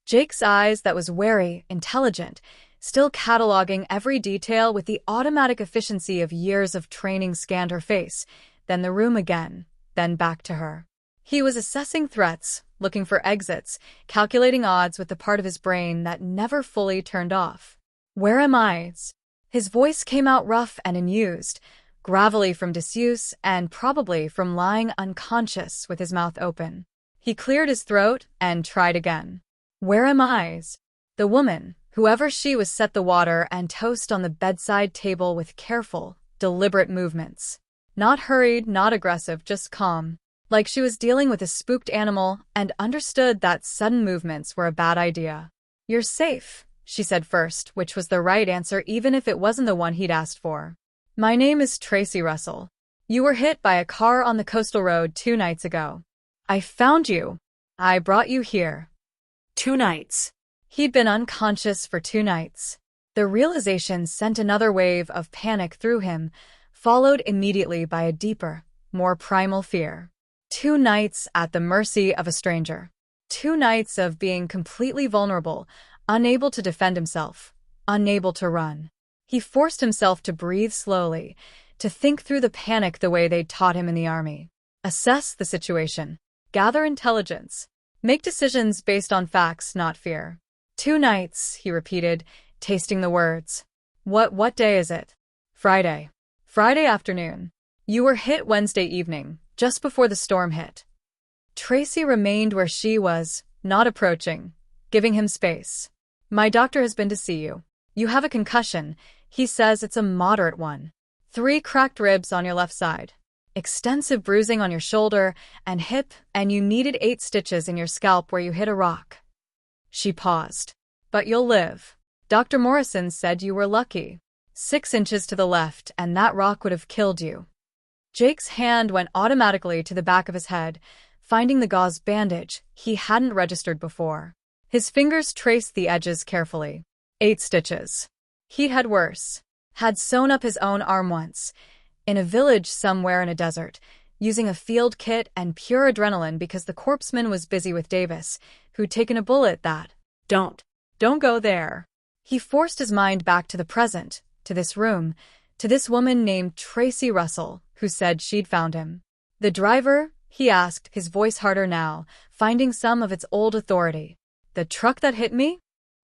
Jake's eyes, that was wary, intelligent, still cataloging every detail with the automatic efficiency of years of training, scanned her face, then the room again, then back to her. He was assessing threats, looking for exits, calculating odds with the part of his brain that never fully turned off. "Where am I?" His voice came out rough and amused, gravelly from disuse and probably from lying unconscious with his mouth open. He cleared his throat and tried again. "Where am I?" The woman, whoever she was, set the water and toast on the bedside table with careful, deliberate movements. Not hurried, not aggressive, just calm, like she was dealing with a spooked animal and understood that sudden movements were a bad idea. "You're safe," she said first, which was the right answer even if it wasn't the one he'd asked for. "My name is Tracy Russell. You were hit by a car on the coastal road 2 nights ago. I found you. I brought you here." 2 nights. He'd been unconscious for 2 nights. The realization sent another wave of panic through him, followed immediately by a deeper, more primal fear. 2 nights at the mercy of a stranger. 2 nights of being completely vulnerable, unable to defend himself, unable to run. He forced himself to breathe slowly, to think through the panic the way they'd taught him in the army. Assess the situation. Gather intelligence. Make decisions based on facts, not fear. 2 nights, he repeated, tasting the words. What day is it?" "Friday. Friday afternoon. You were hit Wednesday evening, just before the storm hit." Tracy remained where she was, not approaching, giving him space. "My doctor has been to see you. You have a concussion. He says it's a moderate one. 3 cracked ribs on your left side. Extensive bruising on your shoulder and hip, and you needed 8 stitches in your scalp where you hit a rock." She paused. "But you'll live. Dr. Morrison said you were lucky. 6 inches to the left, and that rock would have killed you." Jake's hand went automatically to the back of his head, finding the gauze bandage he hadn't registered before. His fingers traced the edges carefully. 8 stitches. He'd had worse. Had sewn up his own arm once, in a village somewhere in a desert, using a field kit and pure adrenaline because the corpsman was busy with Davis, who'd taken a bullet that, Don't go there." He forced his mind back to the present, to this room, to this woman named Tracy Russell, who said she'd found him. "The driver?" he asked, his voice harder now, finding some of its old authority. "The truck that hit me?"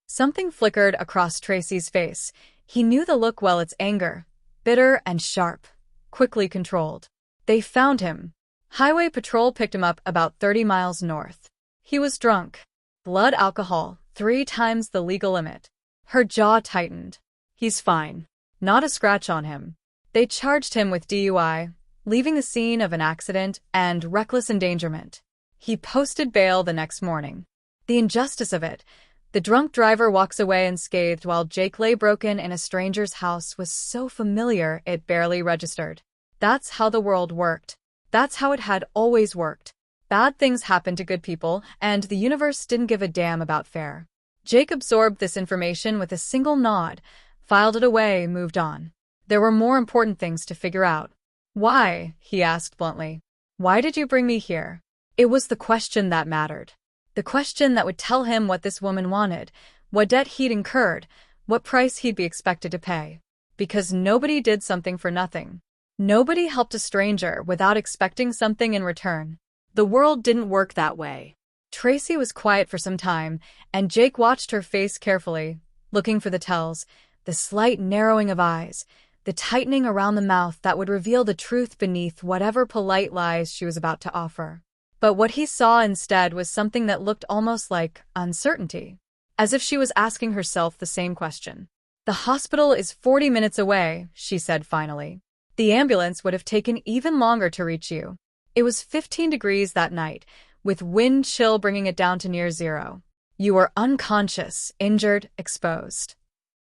Something flickered across Tracy's face. He knew the look well, its anger, bitter and sharp, quickly controlled. "They found him. Highway patrol picked him up about 30 miles north. He was drunk. Blood alcohol, 3 times the legal limit." Her jaw tightened. "He's fine. Not a scratch on him. They charged him with DUI, leaving the scene of an accident, and reckless endangerment. He posted bail the next morning. The injustice of it, The drunk driver walks away unscathed while Jake lay broken in a stranger's house was so familiar it barely registered. That's how the world worked. That's how it had always worked. Bad things happened to good people, and the universe didn't give a damn about fair. Jake absorbed this information with a single nod, filed it away, moved on. There were more important things to figure out. Why? He asked bluntly. Why did you bring me here? It was the question that mattered. The question that would tell him what this woman wanted, what debt he'd incurred, what price he'd be expected to pay. Because nobody did something for nothing. Nobody helped a stranger without expecting something in return. The world didn't work that way. Tracy was quiet for some time, and Jake watched her face carefully, looking for the tells, the slight narrowing of eyes, the tightening around the mouth that would reveal the truth beneath whatever polite lies she was about to offer. But what he saw instead was something that looked almost like uncertainty, as if she was asking herself the same question. The hospital is 40 minutes away, she said finally. The ambulance would have taken even longer to reach you. It was 15 degrees that night, with wind chill bringing it down to near zero. You were unconscious, injured, exposed.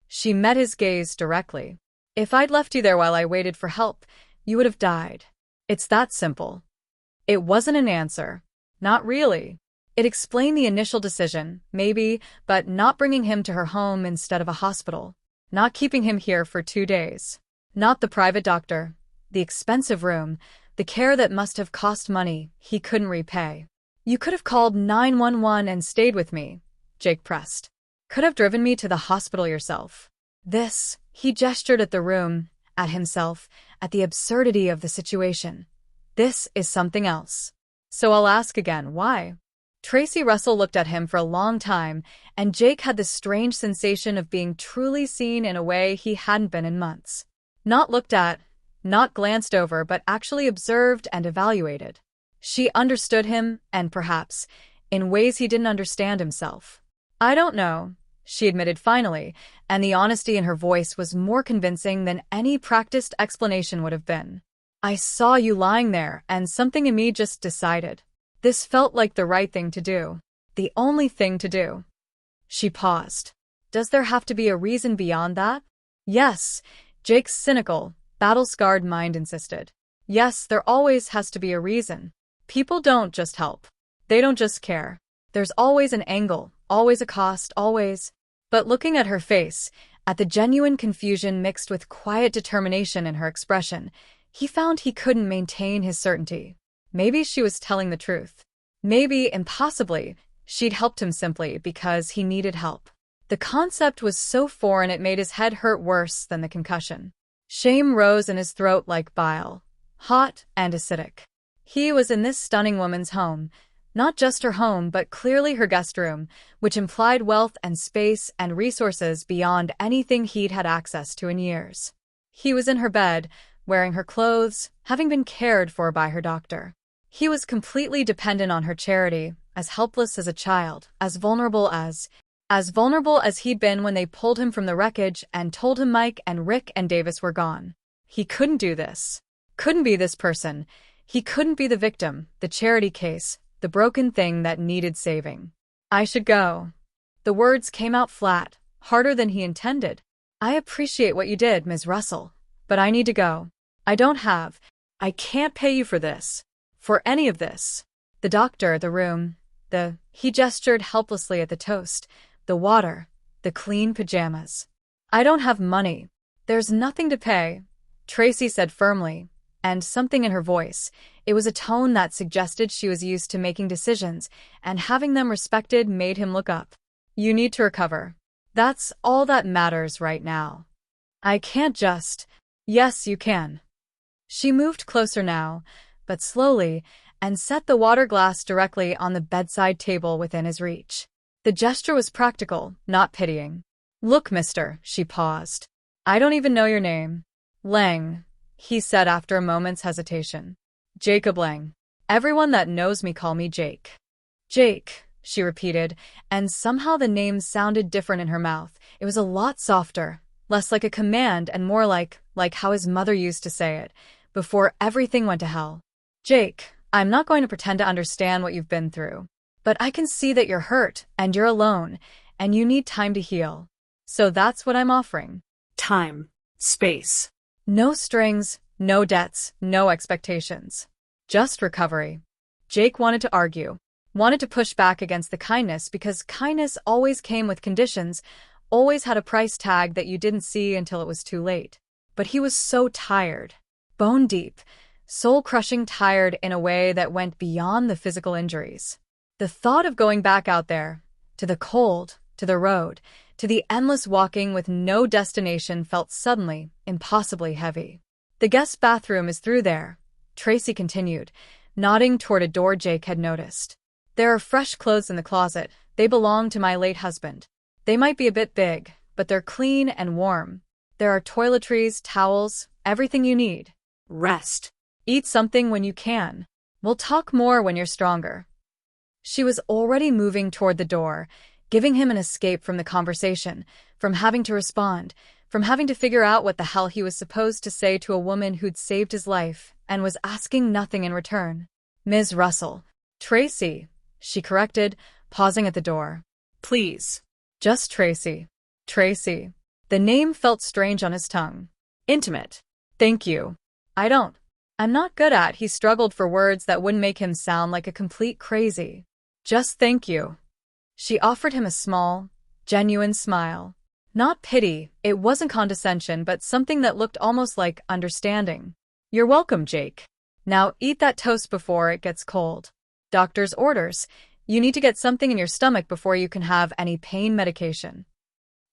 She met his gaze directly. If I'd left you there while I waited for help, you would have died. It's that simple. It wasn't an answer. Not really. It explained the initial decision, maybe, but not bringing him to her home instead of a hospital. Not keeping him here for 2 days. Not the private doctor, the expensive room, the care that must have cost money he couldn't repay. You could have called 911 and stayed with me, Jake pressed. Could have driven me to the hospital yourself. He gestured at the room, at himself, at the absurdity of the situation. This is something else. So I'll ask again, why? Tracy Russell looked at him for a long time, and Jake had the strange sensation of being truly seen in a way he hadn't been in months. Not looked at, not glanced over, but actually observed and evaluated. She understood him, and perhaps, in ways he didn't understand himself. I don't know, she admitted finally, and the honesty in her voice was more convincing than any practiced explanation would have been. I saw you lying there, and something in me just decided. This felt like the right thing to do. The only thing to do. She paused. Does there have to be a reason beyond that? Yes, Jake's cynical, battle-scarred mind insisted. Yes, there always has to be a reason. People don't just help. They don't just care. There's always an angle, always a cost, always. But looking at her face, at the genuine confusion mixed with quiet determination in her expression, he found he couldn't maintain his certainty. Maybe she was telling the truth. Maybe, impossibly, she'd helped him simply because he needed help. The concept was so foreign it made his head hurt worse than the concussion. Shame rose in his throat like bile, hot and acidic. He was in this stunning woman's home, not just her home but clearly her guest room, which implied wealth and space and resources beyond anything he'd had access to in years. He was in her bed, wearing her clothes, having been cared for by her doctor. He was completely dependent on her charity, as helpless as a child, as vulnerable as he'd been when they pulled him from the wreckage and told him Mike and Rick and Davis were gone. He couldn't do this. Couldn't be this person. He couldn't be the victim, the charity case, the broken thing that needed saving. I should go. The words came out flat, harder than he intended. I appreciate what you did, Ms. Russell, but I need to go. I can't pay you for this. For any of this. The doctor, the room, he gestured helplessly at the toast, the water, the clean pajamas. I don't have money. There's nothing to pay, Tracy said firmly, and something in her voice. It was a tone that suggested she was used to making decisions, and having them respected made him look up. You need to recover. That's all that matters right now. I can't just. Yes, you can. She moved closer now, but slowly, and set the water glass directly on the bedside table within his reach. The gesture was practical, not pitying. Look, mister, she paused. I don't even know your name. Lang, he said after a moment's hesitation. Jacob Lang. Everyone that knows me call me Jake. Jake, she repeated, and somehow the name sounded different in her mouth. It was a lot softer, less like a command and more like how his mother used to say it, before everything went to hell. Jake, I'm not going to pretend to understand what you've been through. But I can see that you're hurt, and you're alone, and you need time to heal. So that's what I'm offering. Time. Space. No strings, no debts, no expectations. Just recovery. Jake wanted to argue, wanted to push back against the kindness because kindness always came with conditions, always had a price tag that you didn't see until it was too late. But he was so tired. Bone deep, soul-crushing tired in a way that went beyond the physical injuries. The thought of going back out there, to the cold, to the road, to the endless walking with no destination felt suddenly, impossibly heavy. The guest bathroom is through there, Tracy continued, nodding toward a door Jake had noticed. There are fresh clothes in the closet. They belong to my late husband. They might be a bit big, but they're clean and warm. There are toiletries, towels, everything you need. Rest. Eat something when you can. We'll talk more when you're stronger. She was already moving toward the door, giving him an escape from the conversation, from having to respond, from having to figure out what the hell he was supposed to say to a woman who'd saved his life and was asking nothing in return. Ms. Russell. Tracy, she corrected, pausing at the door. Please. Just Tracy. Tracy. The name felt strange on his tongue. Intimate. Thank you. I'm not good at. He struggled for words that wouldn't make him sound like a complete crazy. Just thank you. She offered him a small, genuine smile. Not pity, it wasn't condescension, but something that looked almost like understanding. You're welcome, Jake. Now eat that toast before it gets cold. Doctor's orders. You need to get something in your stomach before you can have any pain medication.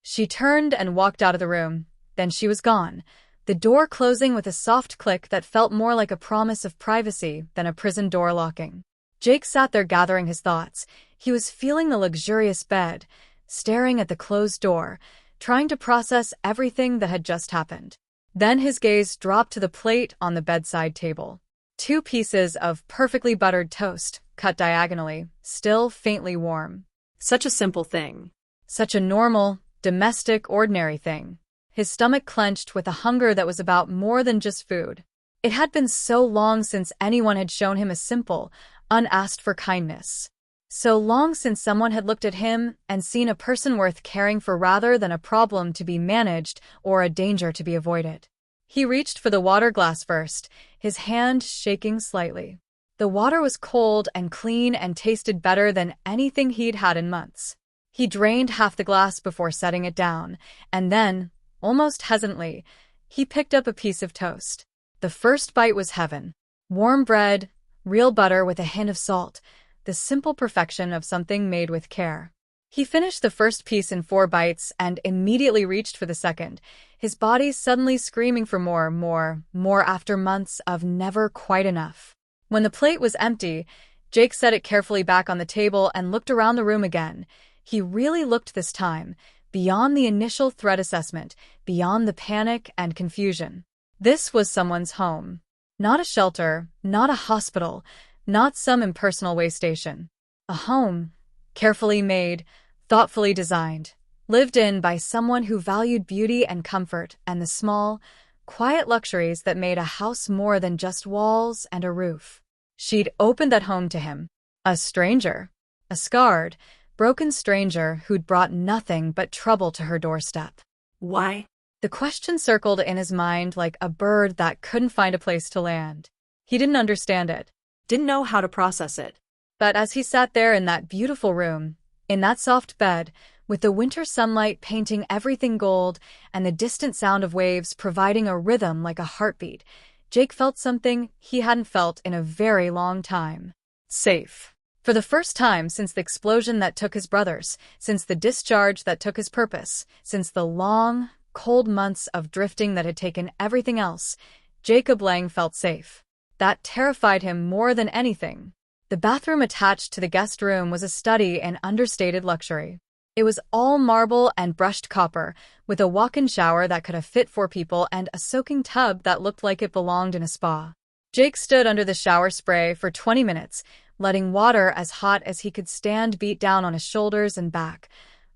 She turned and walked out of the room. Then she was gone, the door closing with a soft click that felt more like a promise of privacy than a prison door locking. Jake sat there gathering his thoughts. He was feeling the luxurious bed, staring at the closed door, trying to process everything that had just happened. Then his gaze dropped to the plate on the bedside table. 2 pieces of perfectly buttered toast, cut diagonally, still faintly warm. Such a simple thing. Such a normal, domestic, ordinary thing. His stomach clenched with a hunger that was about more than just food. It had been so long since anyone had shown him a simple, unasked-for kindness. So long since someone had looked at him and seen a person worth caring for rather than a problem to be managed or a danger to be avoided. He reached for the water glass first, his hand shaking slightly. The water was cold and clean and tasted better than anything he'd had in months. He drained half the glass before setting it down, and then, almost hesitantly, he picked up a piece of toast. The first bite was heaven. Warm bread, real butter with a hint of salt, the simple perfection of something made with care. He finished the first piece in 4 bites and immediately reached for the second, his body suddenly screaming for more after months of never quite enough. When the plate was empty, Jake set it carefully back on the table and looked around the room again. He really looked this time, beyond the initial threat assessment, beyond the panic and confusion. This was someone's home. Not a shelter, not a hospital, not some impersonal way station. A home, carefully made, thoughtfully designed, lived in by someone who valued beauty and comfort and the small, quiet luxuries that made a house more than just walls and a roof. She'd opened that home to him. A stranger. A scarred, broken stranger who'd brought nothing but trouble to her doorstep. Why? The question circled in his mind like a bird that couldn't find a place to land. He didn't understand it. Didn't know how to process it. But as he sat there in that beautiful room, in that soft bed, with the winter sunlight painting everything gold and the distant sound of waves providing a rhythm like a heartbeat, Jake felt something he hadn't felt in a very long time. Safe. For the first time since the explosion that took his brothers, since the discharge that took his purpose, since the long, cold months of drifting that had taken everything else, Jacob Lang felt safe. That terrified him more than anything. The bathroom attached to the guest room was a study in understated luxury. It was all marble and brushed copper, with a walk-in shower that could have fit 4 people and a soaking tub that looked like it belonged in a spa. Jake stood under the shower spray for 20 minutes, letting water as hot as he could stand beat down on his shoulders and back,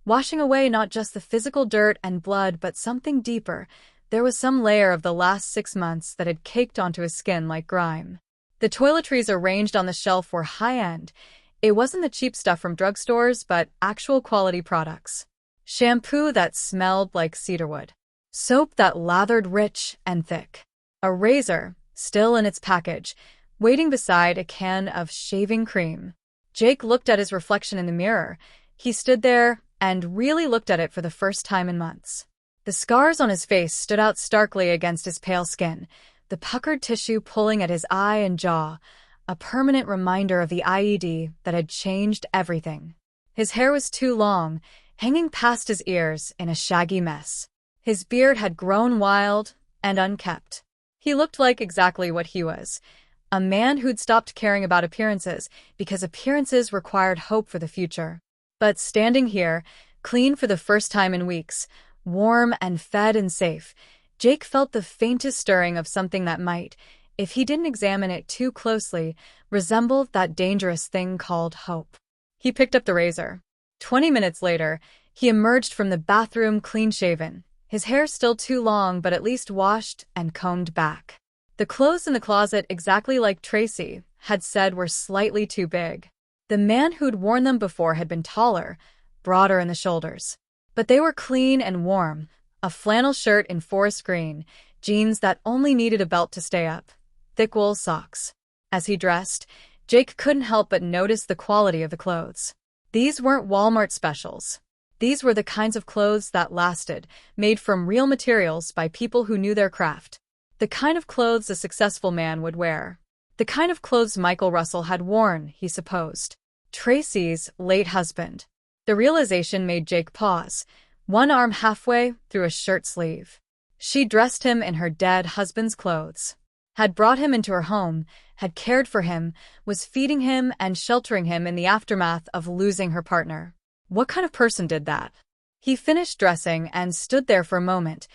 washing away not just the physical dirt and blood but something deeper. There was some layer of the last 6 months that had caked onto his skin like grime. The toiletries arranged on the shelf were high-end, It wasn't the cheap stuff from drugstores, but actual quality products. Shampoo that smelled like cedarwood. Soap that lathered rich and thick. A razor, still in its package, waiting beside a can of shaving cream. Jake looked at his reflection in the mirror. He stood there and really looked at it for the first time in months. The scars on his face stood out starkly against his pale skin, the puckered tissue pulling at his eye and jaw, a permanent reminder of the IED that had changed everything. His hair was too long, hanging past his ears in a shaggy mess. His beard had grown wild and unkempt. He looked like exactly what he was, a man who'd stopped caring about appearances because appearances required hope for the future. But standing here, clean for the first time in weeks, warm and fed and safe, Jake felt the faintest stirring of something that might, if he didn't examine it too closely, resemble that dangerous thing called hope. He picked up the razor. 20 minutes later, he emerged from the bathroom clean-shaven, his hair still too long but at least washed and combed back. The clothes in the closet, exactly like Tracy had said, were slightly too big. The man who'd worn them before had been taller, broader in the shoulders. But they were clean and warm, a flannel shirt in forest green, jeans that only needed a belt to stay up, thick wool socks. As he dressed, Jake couldn't help but notice the quality of the clothes. These weren't Walmart specials. These were the kinds of clothes that lasted, made from real materials by people who knew their craft. The kind of clothes a successful man would wear. The kind of clothes Michael Russell had worn, he supposed. Tracy's late husband. The realization made Jake pause, one arm halfway through a shirt sleeve. She dressed him in her dead husband's clothes, had brought him into her home, had cared for him, was feeding him and sheltering him in the aftermath of losing her partner. What kind of person did that? He finished dressing and stood there for a moment,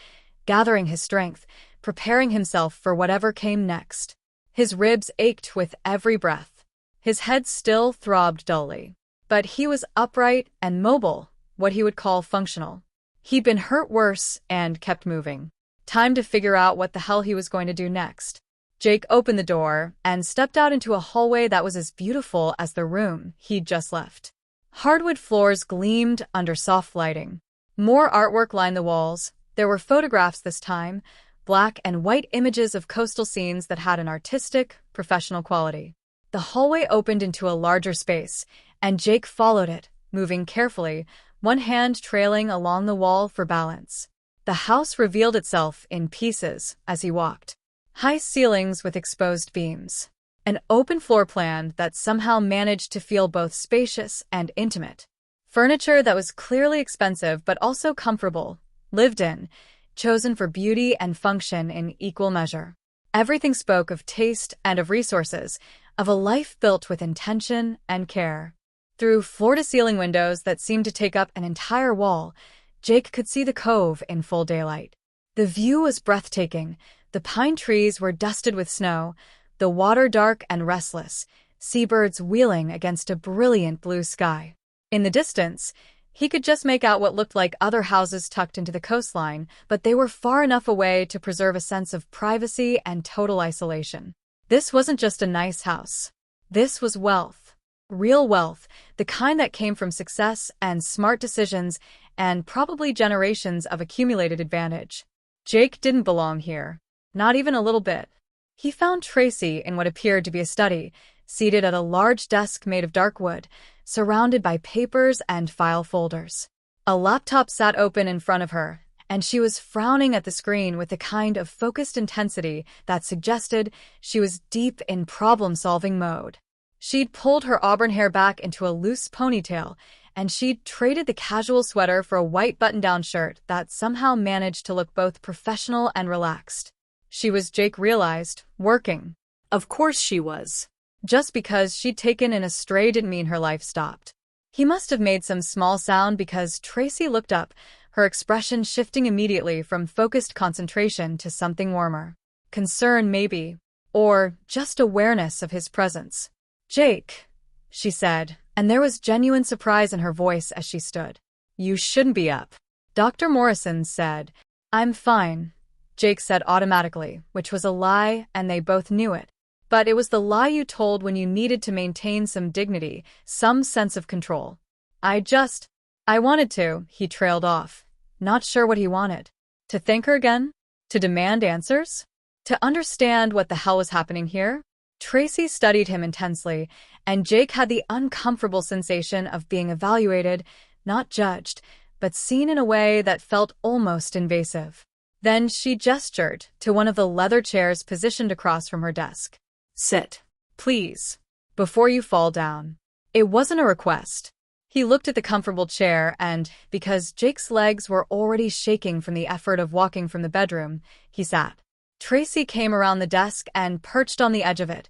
gathering his strength, preparing himself for whatever came next. His ribs ached with every breath. His head still throbbed dully. But he was upright and mobile, what he would call functional. He'd been hurt worse and kept moving. Time to figure out what the hell he was going to do next. Jake opened the door and stepped out into a hallway that was as beautiful as the room he'd just left. Hardwood floors gleamed under soft lighting. More artwork lined the walls. There were photographs this time, black and white images of coastal scenes that had an artistic, professional quality. The hallway opened into a larger space, and Jake followed it, moving carefully, one hand trailing along the wall for balance. The house revealed itself in pieces as he walked. High ceilings with exposed beams. An open floor plan that somehow managed to feel both spacious and intimate. Furniture that was clearly expensive but also comfortable, lived in, chosen for beauty and function in equal measure. Everything spoke of taste and of resources, of a life built with intention and care. Through floor-to-ceiling windows that seemed to take up an entire wall, Jake could see the cove in full daylight. The view was breathtaking. The pine trees were dusted with snow, the water dark and restless, seabirds wheeling against a brilliant blue sky. In the distance, he could just make out what looked like other houses tucked into the coastline, but they were far enough away to preserve a sense of privacy and total isolation. This wasn't just a nice house. This was wealth. Real wealth, the kind that came from success and smart decisions and probably generations of accumulated advantage. Jake didn't belong here. Not even a little bit. He found Tracy in what appeared to be a study, seated at a large desk made of dark wood, surrounded by papers and file folders. A laptop sat open in front of her, and she was frowning at the screen with the kind of focused intensity that suggested she was deep in problem-solving mode. She'd pulled her auburn hair back into a loose ponytail, and she'd traded the casual sweater for a white button-down shirt that somehow managed to look both professional and relaxed. She was, Jake realized, working. Of course she was. Just because she'd taken in a stray didn't mean her life stopped. He must have made some small sound because Tracy looked up, her expression shifting immediately from focused concentration to something warmer. Concern, maybe. Or just awareness of his presence. "Jake," she said, and there was genuine surprise in her voice as she stood. "You shouldn't be up." Dr. Morrison said. "I'm fine," Jake said automatically, which was a lie, and they both knew it. But it was the lie you told when you needed to maintain some dignity, some sense of control. I wanted to, he trailed off, not sure what he wanted. To thank her again? To demand answers? To understand what the hell was happening here? Tracy studied him intensely, and Jake had the uncomfortable sensation of being evaluated, not judged, but seen in a way that felt almost invasive. Then she gestured to one of the leather chairs positioned across from her desk. Sit. Please. Before you fall down. It wasn't a request. He looked at the comfortable chair and, because Jake's legs were already shaking from the effort of walking from the bedroom, he sat. Tracy came around the desk and perched on the edge of it,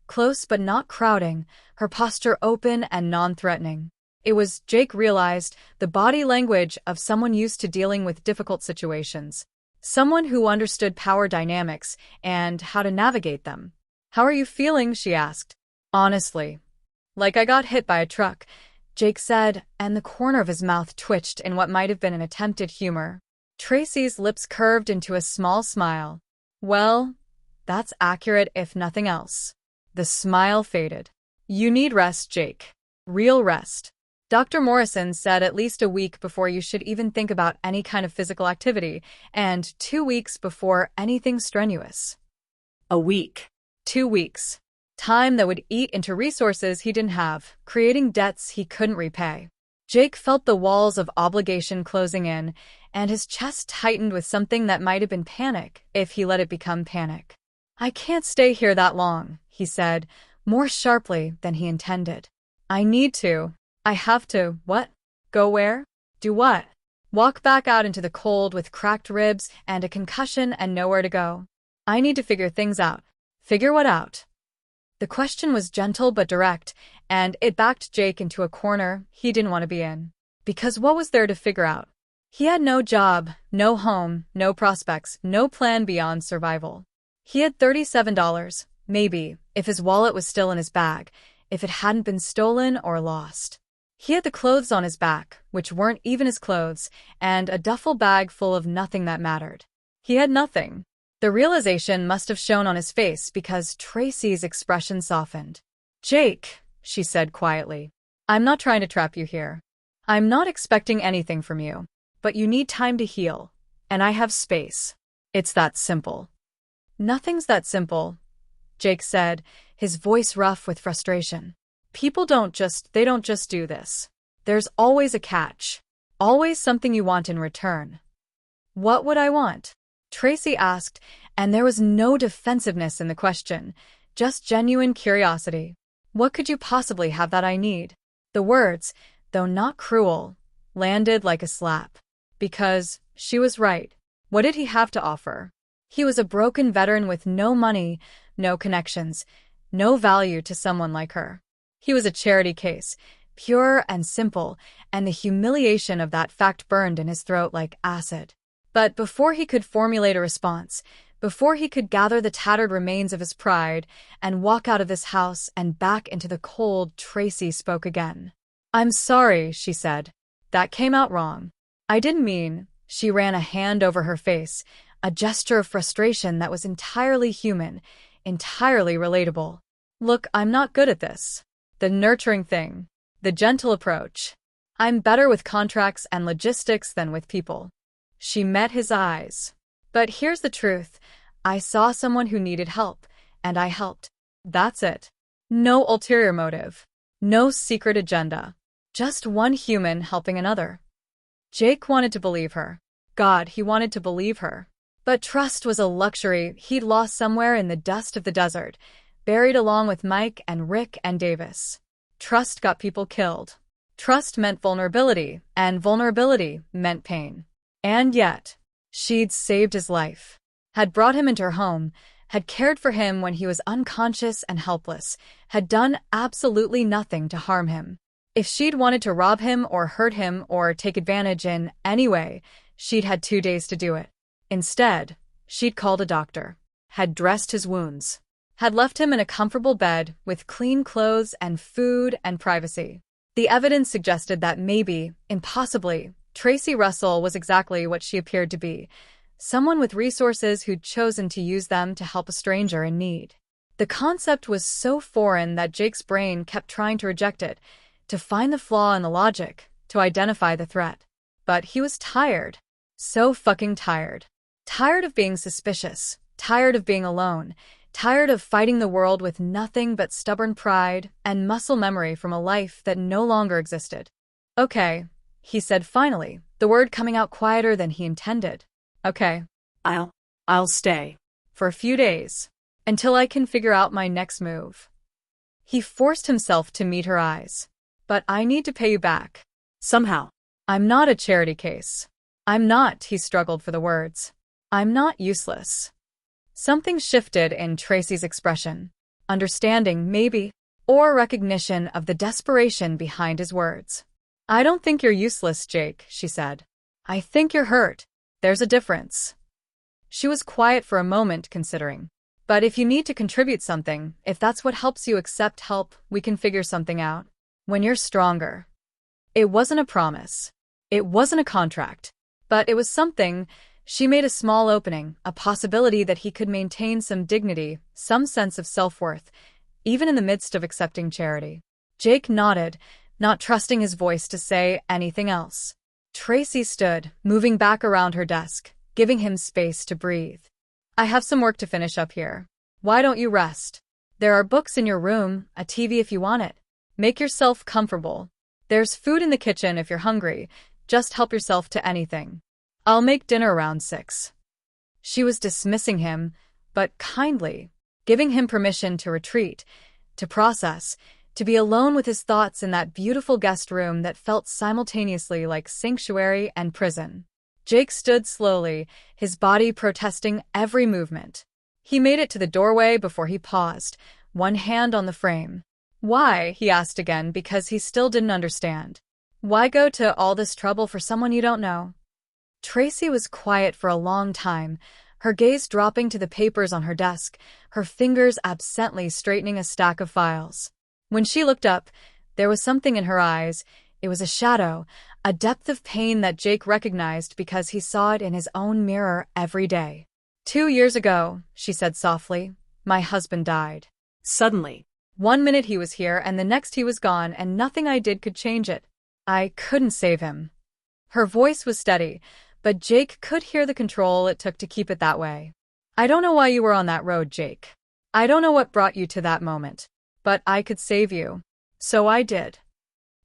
close but not crowding, her posture open and non-threatening. It was, Jake realized, the body language of someone used to dealing with difficult situations. Someone who understood power dynamics and how to navigate them. How are you feeling? She asked. Honestly. Like I got hit by a truck, Jake said, and the corner of his mouth twitched in what might have been an attempted humor. Tracy's lips curved into a small smile. Well, that's accurate if nothing else. The smile faded. You need rest, Jake. Real rest. Dr. Morrison said at least a week before you should even think about any kind of physical activity, and 2 weeks before anything strenuous. A week. 2 weeks. Time that would eat into resources he didn't have, creating debts he couldn't repay. Jake felt the walls of obligation closing in, and his chest tightened with something that might have been panic if he let it become panic. I can't stay here that long, he said, more sharply than he intended. I need to. I have to. What? Go where? Do what? Walk back out into the cold with cracked ribs and a concussion and nowhere to go. I need to figure things out. Figure what out? The question was gentle but direct, and it backed Jake into a corner he didn't want to be in. Because what was there to figure out? He had no job, no home, no prospects, no plan beyond survival. He had $37, maybe, if his wallet was still in his bag, if it hadn't been stolen or lost. He had the clothes on his back, which weren't even his clothes, and a duffel bag full of nothing that mattered. He had nothing. The realization must have shown on his face because Tracy's expression softened. Jake, she said quietly, I'm not trying to trap you here. I'm not expecting anything from you, but you need time to heal, and I have space. It's that simple. Nothing's that simple, Jake said, his voice rough with frustration. People don't just do this. There's always a catch. Always something you want in return. What would I want? Tracy asked, and there was no defensiveness in the question, just genuine curiosity. What could you possibly have that I need? The words, though not cruel, landed like a slap. Because she was right. What did he have to offer? He was a broken veteran with no money, no connections, no value to someone like her. He was a charity case, pure and simple, and the humiliation of that fact burned in his throat like acid. But before he could formulate a response, before he could gather the tattered remains of his pride and walk out of this house and back into the cold, Tracy spoke again. I'm sorry, she said. That came out wrong. I didn't mean. She ran a hand over her face, a gesture of frustration that was entirely human, entirely relatable. Look, I'm not good at this. The nurturing thing. The gentle approach. I'm better with contracts and logistics than with people. She met his eyes. But here's the truth. I saw someone who needed help, and I helped. That's it. No ulterior motive. No secret agenda. Just one human helping another. Jake wanted to believe her. God, he wanted to believe her. But trust was a luxury he'd lost somewhere in the dust of the desert, buried along with Mike and Rick and Davis. Trust got people killed. Trust meant vulnerability, and vulnerability meant pain. And yet, she'd saved his life, had brought him into her home, had cared for him when he was unconscious and helpless, had done absolutely nothing to harm him. If she'd wanted to rob him or hurt him or take advantage in any way, she'd had 2 days to do it. Instead, she'd called a doctor, had dressed his wounds, had left him in a comfortable bed with clean clothes and food and privacy. The evidence suggested that maybe, impossibly, Tracy Russell was exactly what she appeared to be, someone with resources who'd chosen to use them to help a stranger in need. The concept was so foreign that Jake's brain kept trying to reject it, to find the flaw in the logic, to identify the threat. But he was tired. So fucking tired. Tired of being suspicious, tired of being alone, tired of fighting the world with nothing but stubborn pride and muscle memory from a life that no longer existed. Okay, he said finally, the word coming out quieter than he intended. Okay. I'll stay. For a few days. Until I can figure out my next move. He forced himself to meet her eyes. But I need to pay you back. Somehow. I'm not a charity case. I'm not, he struggled for the words. I'm not useless. Something shifted in Tracy's expression. Understanding, maybe, or recognition of the desperation behind his words. I don't think you're useless, Jake, she said. I think you're hurt. There's a difference. She was quiet for a moment, considering. But if you need to contribute something, if that's what helps you accept help, we can figure something out. When you're stronger. It wasn't a promise. It wasn't a contract. But it was something. She made a small opening, a possibility that he could maintain some dignity, some sense of self-worth, even in the midst of accepting charity. Jake nodded, not trusting his voice to say anything else. Tracy stood, moving back around her desk, giving him space to breathe. I have some work to finish up here. Why don't you rest? There are books in your room, a TV if you want it. Make yourself comfortable. There's food in the kitchen if you're hungry. Just help yourself to anything. I'll make dinner around 6. She was dismissing him, but kindly, giving him permission to retreat, to process, to be alone with his thoughts in that beautiful guest room that felt simultaneously like sanctuary and prison. Jake stood slowly, his body protesting every movement. He made it to the doorway before he paused, one hand on the frame. Why? He asked again because he still didn't understand. Why go to all this trouble for someone you don't know? Tracy was quiet for a long time, her gaze dropping to the papers on her desk, her fingers absently straightening a stack of files. When she looked up, there was something in her eyes. It was a shadow, a depth of pain that Jake recognized because he saw it in his own mirror every day. 2 years ago, she said softly, my husband died. Suddenly. 1 minute he was here and the next he was gone and nothing I did could change it. I couldn't save him. Her voice was steady, but Jake could hear the control it took to keep it that way. I don't know why you were on that road, Jake. I don't know what brought you to that moment. But I could save you. So I did.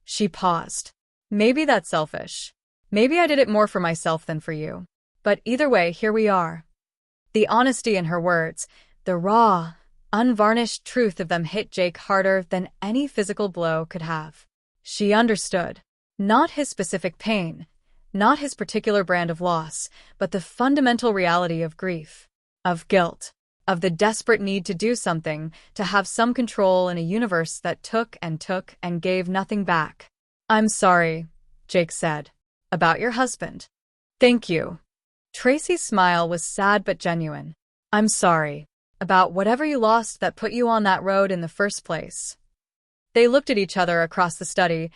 She paused. Maybe that's selfish. Maybe I did it more for myself than for you. But either way, here we are. The honesty in her words, the raw, unvarnished truth of them hit Jake harder than any physical blow could have. She understood. Not his specific pain, not his particular brand of loss, but the fundamental reality of grief, of guilt, of the desperate need to do something, to have some control in a universe that took and gave nothing back. I'm sorry, Jake said. About your husband. Thank you. Tracy's smile was sad but genuine. I'm sorry. About whatever you lost that put you on that road in the first place. They looked at each other across the study,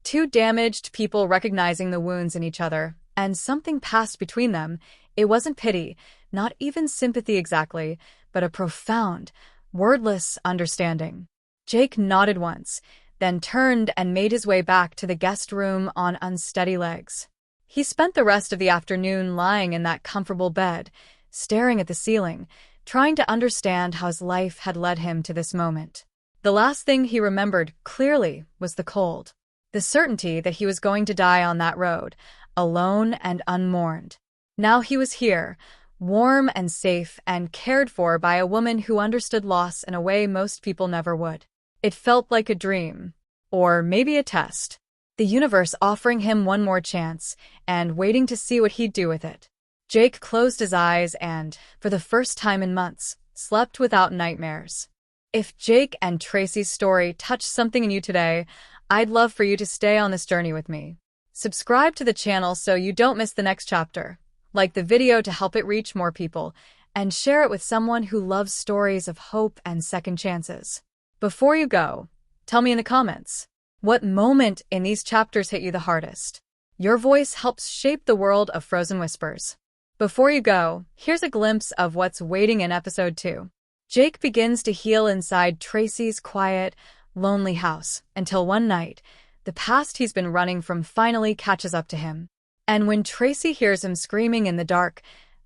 two damaged people recognizing the wounds in each other, and something passed between them. It wasn't pity, not even sympathy exactly, but a profound, wordless understanding. Jake nodded once, then turned and made his way back to the guest room on unsteady legs. He spent the rest of the afternoon lying in that comfortable bed, staring at the ceiling, trying to understand how his life had led him to this moment. The last thing he remembered clearly was the cold, the certainty that he was going to die on that road, alone and unmourned. Now he was here, warm and safe and cared for by a woman who understood loss in a way most people never would. It felt like a dream, or maybe a test. The universe offering him one more chance and waiting to see what he'd do with it. Jake closed his eyes and, for the first time in months, slept without nightmares. If Jake and Tracy's story touched something in you today, I'd love for you to stay on this journey with me. Subscribe to the channel so you don't miss the next chapter. Like the video to help it reach more people, and share it with someone who loves stories of hope and second chances. Before you go, tell me in the comments, what moment in these chapters hit you the hardest? Your voice helps shape the world of Frozen Whispers. Before you go, here's a glimpse of what's waiting in episode 2. Jake begins to heal inside Tracy's quiet, lonely house until one night, the past he's been running from finally catches up to him. And when Tracy hears him screaming in the dark,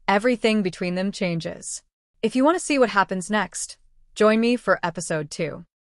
everything between them changes. If you want to see what happens next, join me for episode 2.